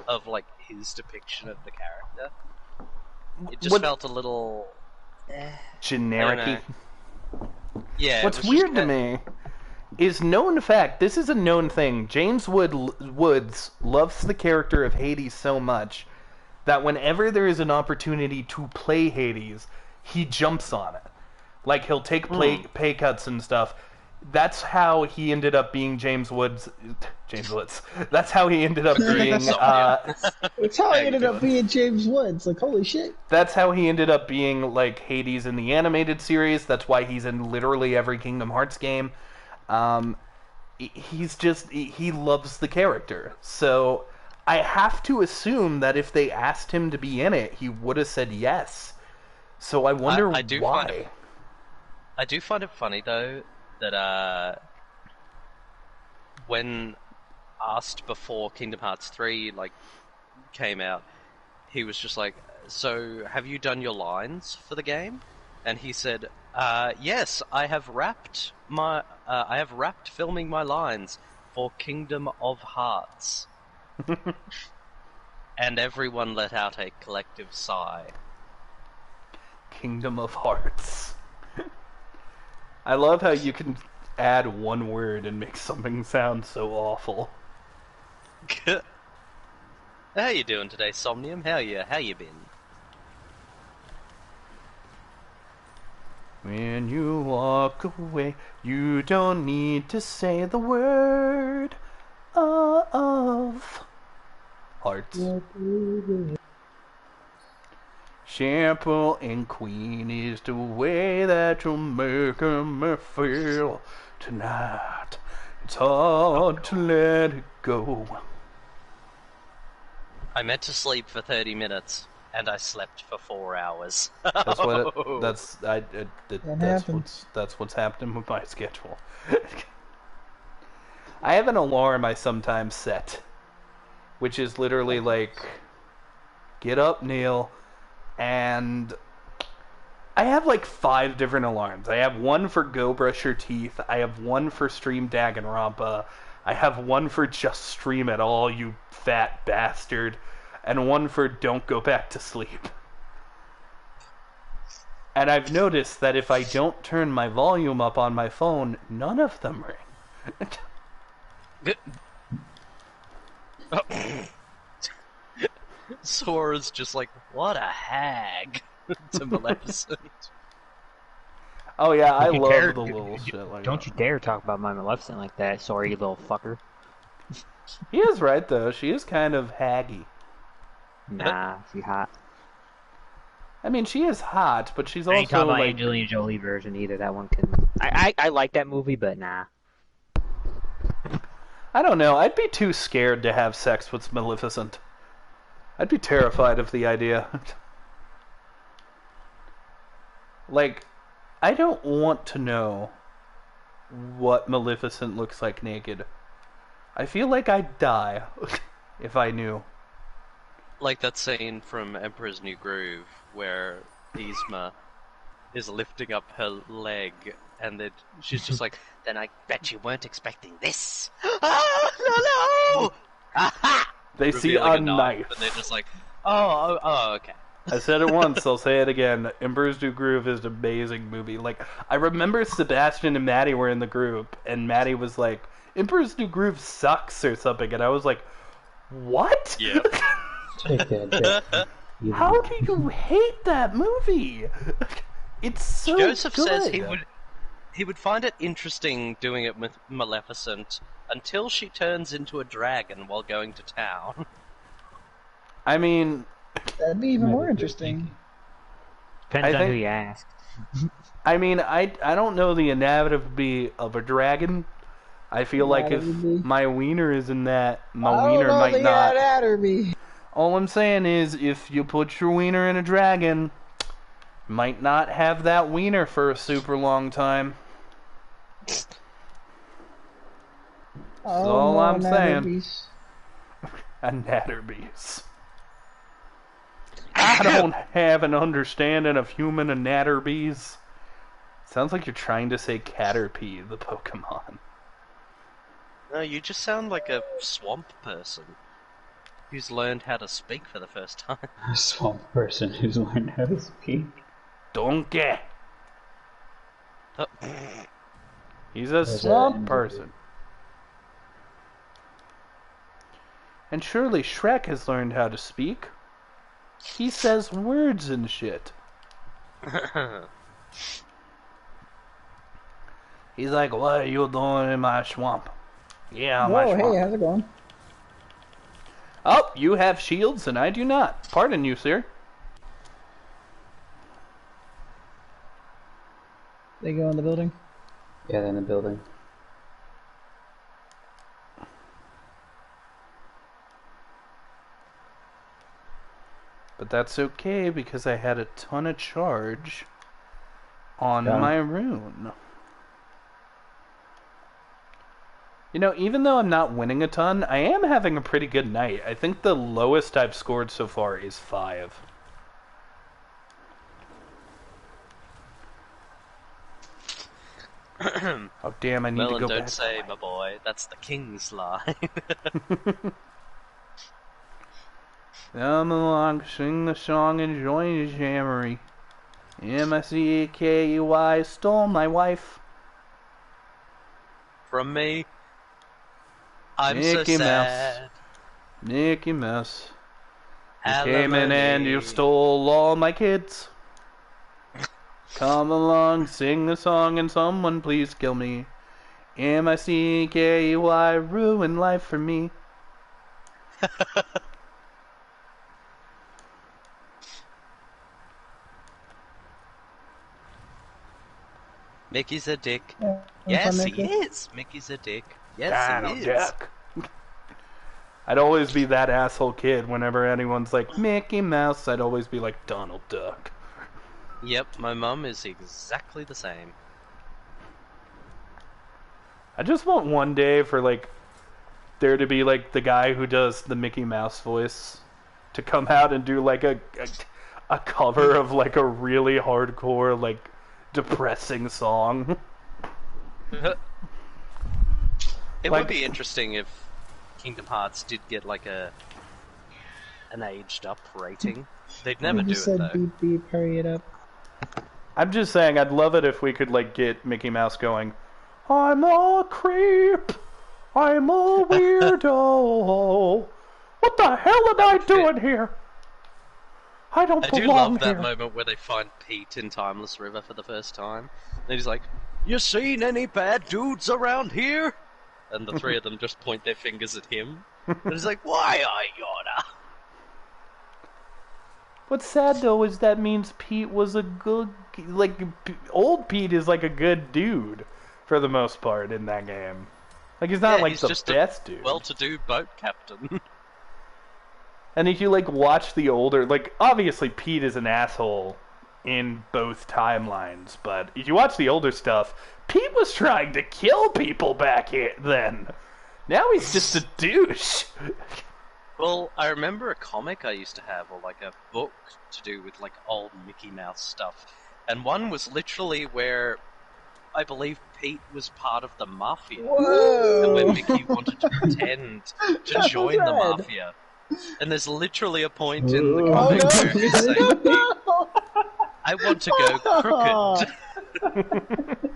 Speaker 1: of, like, his depiction of the character. It just felt a little
Speaker 3: generic-y.
Speaker 1: Yeah.
Speaker 3: What's weird to me is known fact. This is a known thing. James Woods loves the character of Hades so much that whenever there is an opportunity to play Hades, he jumps on it. Like, he'll take pay cuts and stuff. That's how he ended up being James Woods. That's how he ended up being...
Speaker 2: That's how he ended up being James Woods. Like, holy shit.
Speaker 3: That's how he ended up being, like, Hades in the animated series. That's why he's in literally every Kingdom Hearts game. He's just... He loves the character. So, I have to assume that if they asked him to be in it, he would have said yes. So I wonder why.
Speaker 1: I do find it funny, though, that when asked before Kingdom Hearts 3 like came out, he was just like, "So have you done your lines for the game?" And he said, "Yes, I have wrapped filming my lines for Kingdom of Hearts." And everyone let out a collective sigh.
Speaker 3: Kingdom of Hearts. I love how you can add one word and make something sound so awful.
Speaker 1: How you doing today, Somnium? How you been?
Speaker 3: When you walk away, you don't need to say the word of hearts. Shampoo and Queen is the way that you're making me feel tonight. It's hard to let it go.
Speaker 1: I meant to sleep for 30 minutes, and I slept for 4 hours.
Speaker 3: That's what's happening with my schedule. I have an alarm I sometimes set, which is literally like, get up, Kneale. And I have like 5 different alarms. I have one for go brush your teeth. I have one for stream Danganronpa. I have one for just stream at all, you fat bastard. And one for don't go back to sleep. And I've noticed that if I don't turn my volume up on my phone, none of them ring.
Speaker 1: Sora's just like, what a hag to Maleficent.
Speaker 3: Oh yeah, I love the little shit like
Speaker 5: Don't
Speaker 3: that.
Speaker 5: you dare talk about my Maleficent like that, sorry, you little fucker.
Speaker 3: He is right though, she is kind of haggy.
Speaker 5: Nah, she hot.
Speaker 3: I mean, she is hot, but she's
Speaker 5: I ain't
Speaker 3: also
Speaker 5: talking about
Speaker 3: like...
Speaker 5: Angelina Jolie version either, that one can... I like that movie, but nah.
Speaker 3: I don't know, I'd be too scared to have sex with Maleficent. I'd be terrified of the idea. Like, I don't want to know what Maleficent looks like naked. I feel like I'd die if I knew.
Speaker 1: Like that scene from Emperor's New Groove where Yzma is lifting up her leg and then she's just like, then I bet you weren't expecting this. Oh, no! Aha!
Speaker 3: They see
Speaker 1: Revealing
Speaker 3: a knife.
Speaker 1: and they're just like, oh, okay.
Speaker 3: I said it once, I'll say it again. Emperor's New Groove is an amazing movie. Like, I remember Sebastian and Maddie were in the group, and Maddie was like, Emperor's New Groove sucks or something, and I was like, what?
Speaker 1: Yeah.
Speaker 4: Take that.
Speaker 3: How do you hate that movie? It's so
Speaker 1: Joseph
Speaker 3: good.
Speaker 1: says he would find it interesting doing it with Maleficent until she turns into a dragon while going to town.
Speaker 3: I mean...
Speaker 2: That'd be even more interesting.
Speaker 5: Depends on who you ask.
Speaker 3: I mean, I don't know the anatomy of a dragon. I feel like if my wiener is in that, my wiener might not.
Speaker 2: Anatomy.
Speaker 3: All I'm saying is, if you put your wiener in a dragon, might not have that wiener for a super long time. That's all I'm saying. Anatomies. I don't have an understanding of human anatomies. Sounds like you're trying to say Caterpie, the Pokemon.
Speaker 1: No, you just sound like a swamp person who's learned how to speak for the first time.
Speaker 4: A swamp person who's learned how to speak.
Speaker 3: Donkey.
Speaker 1: Oh.
Speaker 3: He's a swamp person. And surely Shrek has learned how to speak. He says words and shit. He's like, what are you doing in my swamp? Yeah, my swamp.
Speaker 2: Hey, how's it going?
Speaker 3: Oh, you have shields and I do not. Pardon you, sir.
Speaker 2: They go in the building?
Speaker 4: Yeah, they're in the building.
Speaker 3: But that's okay because I had a ton of charge on my rune. You know, even though I'm not winning a ton, I am having a pretty good night. I think the lowest I've scored so far is 5. Oh damn, I need to go
Speaker 1: don't
Speaker 3: back.
Speaker 1: say, my boy, that's the king's line.
Speaker 3: Come along, sing the song and join the jamboree. M-I-C-K-E-Y stole my wife.
Speaker 1: From me, I'm
Speaker 3: Mickey
Speaker 1: so sad.
Speaker 3: Mouse. Mickey Mouse. You
Speaker 1: Alimony.
Speaker 3: came in and you stole all my kids. Come along, sing the song and someone please kill me. M-I-C-K-E-Y ruin life for me.
Speaker 1: Mickey's a dick.
Speaker 2: Yeah,
Speaker 1: Yes, he is. Mickey's a dick. Yes, he is.
Speaker 3: Jack. I'd always be that asshole kid whenever anyone's like, Mickey Mouse, I'd always be like, Donald Duck.
Speaker 1: Yep, my mum is exactly the same.
Speaker 3: I just want one day for, like, there to be, like, the guy who does the Mickey Mouse voice to come out and do, like, a cover of, like, a really hardcore, like, depressing song.
Speaker 1: It
Speaker 3: Like-
Speaker 1: would be interesting if Kingdom Hearts did get like an aged up rating. They'd never
Speaker 2: You
Speaker 1: do
Speaker 2: just
Speaker 1: it
Speaker 2: said
Speaker 1: though.
Speaker 2: beep beep, hurry it up.
Speaker 3: I'm just saying, I'd love it if we could, like, get Mickey Mouse going, I'm a creep, I'm a weirdo, what the hell am I doing here? I don't
Speaker 1: I do
Speaker 3: belong
Speaker 1: love that
Speaker 3: here.
Speaker 1: moment where they find Pete in Timeless River for the first time. And he's like, "You seen any bad dudes around here?" And the three of them just point their fingers at him. And he's like, "Why are you not?"
Speaker 3: What's sad though is that means Pete was a good, like, old Pete is like a good dude for the most part in that game. Like, he's not like
Speaker 1: he's
Speaker 3: the
Speaker 1: just
Speaker 3: best
Speaker 1: a
Speaker 3: dude.
Speaker 1: well-to-do boat captain.
Speaker 3: And if you, like, watch the older, like, obviously Pete is an asshole in both timelines, but if you watch the older stuff, Pete was trying to kill people back then. Now he's just a douche.
Speaker 1: Well, I remember a comic I used to have, or like a book to do with like old Mickey Mouse stuff, and one was literally where I believe Pete was part of the mafia.
Speaker 2: Whoa!
Speaker 1: And when Mickey wanted to pretend to
Speaker 2: That
Speaker 1: join
Speaker 2: was
Speaker 1: the
Speaker 2: rad.
Speaker 1: mafia. And there's literally a point in the
Speaker 4: Oh,
Speaker 1: comic
Speaker 2: no.
Speaker 1: where he's saying, I want to go crooked.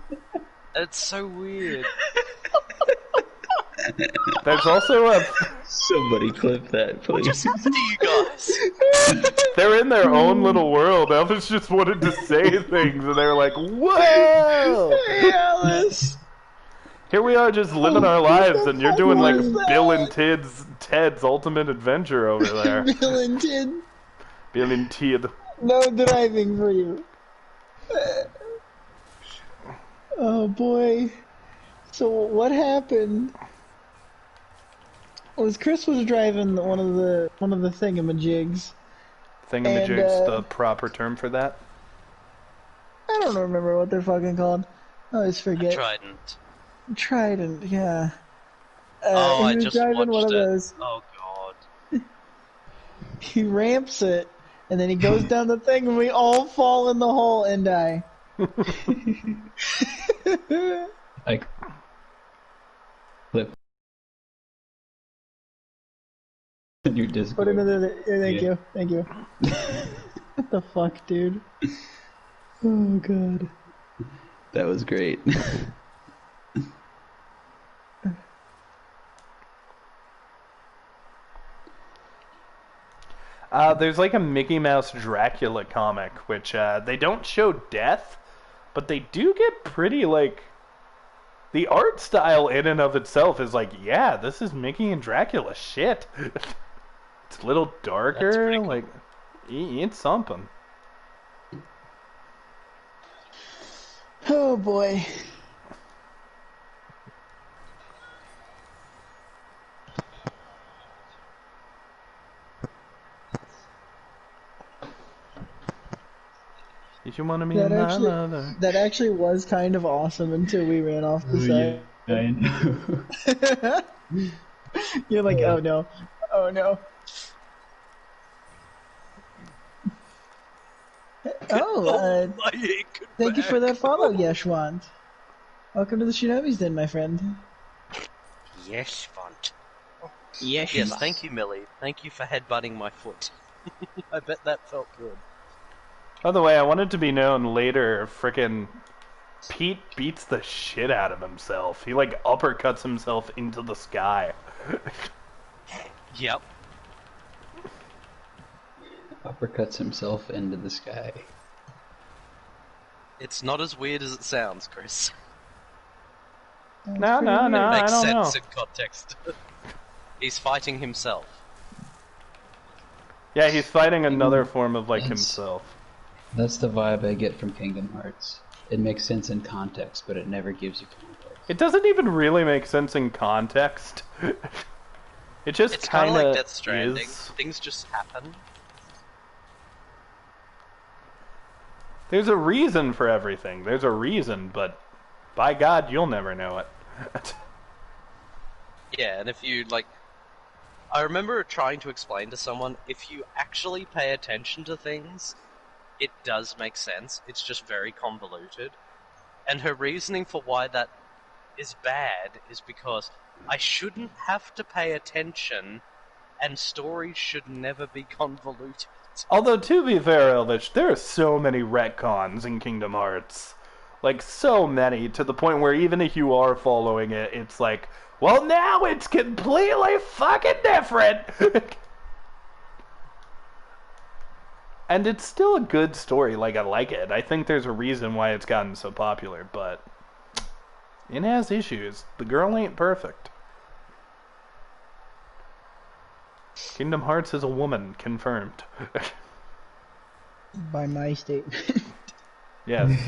Speaker 1: It's so weird.
Speaker 3: There's also a.
Speaker 4: Somebody clip that,
Speaker 1: What
Speaker 4: please.
Speaker 1: just happened to you guys?
Speaker 3: They're in their own little world. Elvis just wanted to say things, and they were like, "Whoa!"
Speaker 2: Hey, Alice!
Speaker 3: Here we are, just living our lives, and you're doing like
Speaker 2: was that?
Speaker 3: Bill and Ted's Ultimate Adventure over there.
Speaker 2: Bill and Ted.
Speaker 3: Bill and Ted.
Speaker 2: No driving for you. Oh boy. So what happened was Chris was driving one of the thingamajigs.
Speaker 3: Thingamajig's
Speaker 2: And,
Speaker 3: the proper term for that.
Speaker 2: I don't remember what they're fucking called. I always forget.
Speaker 1: Trident.
Speaker 2: Trident, yeah.
Speaker 1: Oh,
Speaker 2: he
Speaker 1: I
Speaker 2: was
Speaker 1: just
Speaker 2: driving
Speaker 1: watched
Speaker 2: one of
Speaker 1: it.
Speaker 2: those.
Speaker 1: Oh god.
Speaker 2: He ramps it, and then he goes down the thing, and we all fall in the hole and die.
Speaker 4: I clip in your Discord.
Speaker 2: Put another. Thank
Speaker 4: Yeah.
Speaker 2: you. Thank you. What the fuck, dude? Oh god.
Speaker 4: That was great.
Speaker 3: There's like a Mickey Mouse Dracula comic, which they don't show death, but they do get pretty like. The art style in and of itself is like, yeah, this is Mickey and Dracula shit. It's a little darker,
Speaker 1: That's pretty cool.
Speaker 3: like it's something.
Speaker 2: Oh boy.
Speaker 3: If you want to be my lover.
Speaker 2: That actually was kind of awesome until we ran off the side.
Speaker 4: I know.
Speaker 2: You're like, oh no, oh no. Oh, thank you for that follow, Yeshwant. Welcome to the Shinobi's Den, my friend.
Speaker 1: Yes, font.
Speaker 2: Yes.
Speaker 1: Yes, thank you, Millie. Thank you for headbutting my foot. I bet that felt good.
Speaker 3: By the way, I wanted to be known later, frickin' Pete beats the shit out of himself. He like uppercuts himself into the sky.
Speaker 1: Yep.
Speaker 4: Uppercuts himself into the sky.
Speaker 1: It's not as weird as it sounds, Chris.
Speaker 3: No,
Speaker 1: It
Speaker 3: I
Speaker 1: makes
Speaker 3: don't know.
Speaker 1: sense in context. He's fighting himself.
Speaker 3: Yeah, he's fighting another form of like
Speaker 4: That's-
Speaker 3: himself.
Speaker 4: That's the vibe I get from Kingdom Hearts. It makes sense in context, but it never gives you context.
Speaker 3: It doesn't even really make sense in context. It just
Speaker 1: It's kind
Speaker 3: kind
Speaker 1: of
Speaker 3: of
Speaker 1: like Death Stranding.
Speaker 3: is.
Speaker 1: Things just happen.
Speaker 3: There's a reason for everything. There's a reason, but by God, you'll never know it.
Speaker 1: Yeah, and if you, like... I remember trying to explain to someone, if you actually pay attention to things, it does make sense. It's just very convoluted. And her reasoning for why that is bad is because I shouldn't have to pay attention, and stories should never be convoluted.
Speaker 3: Although, to be fair, Elvish, there are so many retcons in Kingdom Hearts. Like, so many, to the point where even if you are following it, it's like, well, now it's completely fucking different! And it's still a good story, like, I like it. I think there's a reason why it's gotten so popular, but it has issues. The girl ain't perfect. Kingdom Hearts is a woman, confirmed.
Speaker 2: By my statement.
Speaker 3: Yes,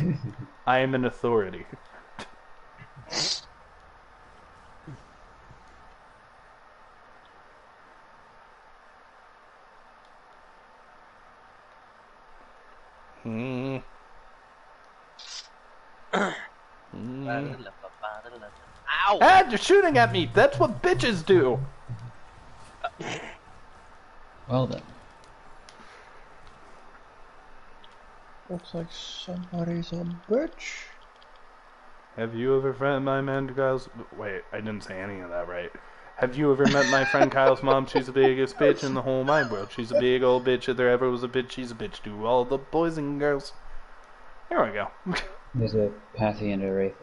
Speaker 3: I am an authority.
Speaker 1: Ow!
Speaker 3: Ah, you're shooting at me! That's what bitches do!
Speaker 4: Well then.
Speaker 2: Looks like somebody's a bitch.
Speaker 3: Have you ever met my man Kyle's... Wait, I didn't say any of that right. Have you ever met my friend Kyle's mom? She's the biggest bitch in the whole wide world. She's a big old bitch. If there ever was a bitch, she's a bitch to all the boys and girls. There we go.
Speaker 4: There's a Pathy and a Wraith.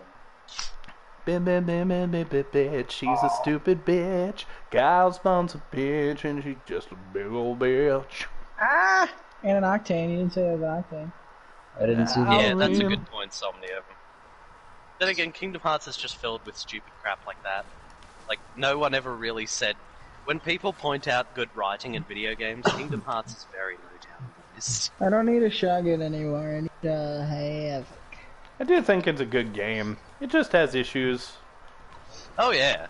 Speaker 3: Bitch, she's a stupid bitch. Kyle's mom's a bitch, and she's just a big old bitch.
Speaker 2: Ah! And an Octane. You didn't say it was an Octane.
Speaker 4: I didn't see
Speaker 1: Yeah,
Speaker 4: that.
Speaker 1: that's a good point, Somnia. Then again, Kingdom Hearts is just filled with stupid crap like that. Like, no one ever really said... When people point out good writing in video games, Kingdom Hearts is very low down on the list.
Speaker 2: I don't need a shotgun anymore. I need a Havoc.
Speaker 3: I do think it's a good game. It just has issues.
Speaker 1: Oh yeah.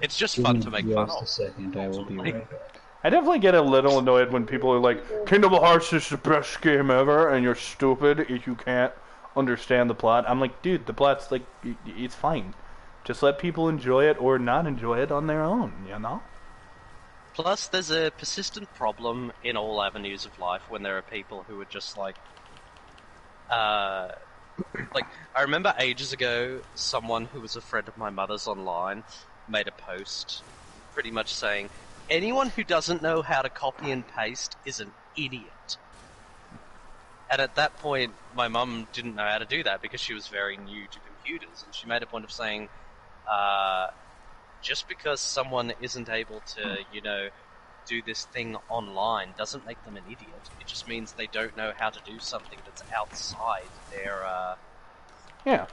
Speaker 1: It's just fun to make fun
Speaker 4: Just a
Speaker 1: of.
Speaker 4: second, I will be right back.
Speaker 3: I definitely get a little annoyed when people are like, Kingdom Hearts is the best game ever, and you're stupid if you can't understand the plot. I'm like, dude, the plot's like, it's fine. Just let people enjoy it or not enjoy it on their own, you know?
Speaker 1: Plus, there's a persistent problem in all avenues of life when there are people who are just like, I remember ages ago, someone who was a friend of my mother's online made a post pretty much saying, anyone who doesn't know how to copy and paste is an idiot. And at that point, my mum didn't know how to do that because she was very new to computers, and she made a point of saying, just because someone isn't able to, you know, do this thing online doesn't make them an idiot. It just means they don't know how to do something that's outside their, their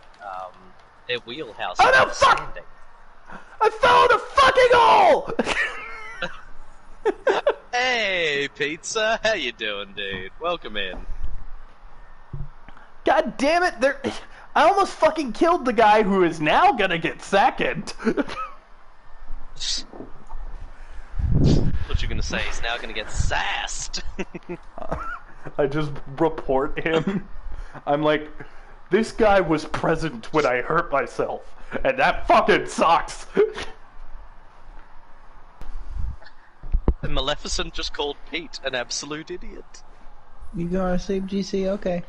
Speaker 1: wheelhouse.
Speaker 3: Oh no, fuck! I fell in a fucking hole!
Speaker 1: Hey, Pizza, how you doing, dude? Welcome in.
Speaker 3: God damn it, I almost fucking killed the guy who is now gonna get second.
Speaker 1: What you gonna say? He's now gonna get sassed.
Speaker 3: I just report him. I'm like, this guy was present when I hurt myself, and that fucking sucks.
Speaker 1: And Maleficent just called Pete an absolute idiot.
Speaker 2: You going to sleep, GC? Okay.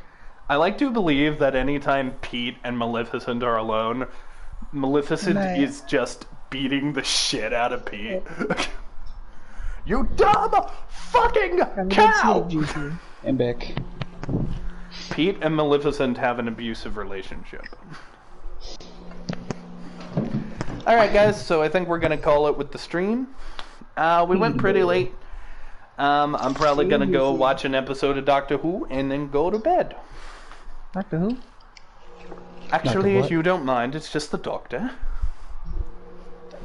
Speaker 3: I like to believe that anytime Pete and Maleficent are alone, Maleficent is just beating the shit out of Pete. You dumb fucking cow!
Speaker 2: Sleep, GC.
Speaker 4: I'm back.
Speaker 3: Pete and Maleficent have an abusive relationship. Alright guys, so I think we're gonna call it with the stream. We went pretty late. I'm probably gonna go watch an episode of Doctor Who and then go to bed.
Speaker 2: Doctor Who?
Speaker 3: Actually,
Speaker 4: Doctor
Speaker 3: if you don't mind, it's just the Doctor.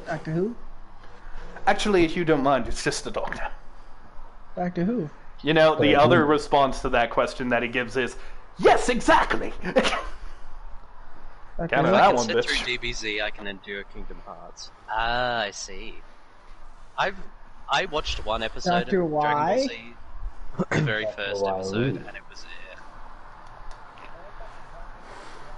Speaker 2: Doctor Who?
Speaker 3: Actually, if you don't mind, it's just the Doctor.
Speaker 2: Doctor Who?
Speaker 3: You know, the other response to that question that he gives is, yes, exactly!
Speaker 2: Doctor
Speaker 3: Count
Speaker 2: Who?
Speaker 3: it
Speaker 1: I
Speaker 3: out
Speaker 1: can
Speaker 3: one,
Speaker 1: sit
Speaker 3: bitch.
Speaker 1: through DBZ, I can endure Kingdom Hearts. Ah, I see. I watched one episode
Speaker 2: Dr.
Speaker 1: of
Speaker 2: Y?
Speaker 1: Dragon Ball Z, the very
Speaker 4: Dr.
Speaker 1: first
Speaker 4: Y.
Speaker 1: episode, and it was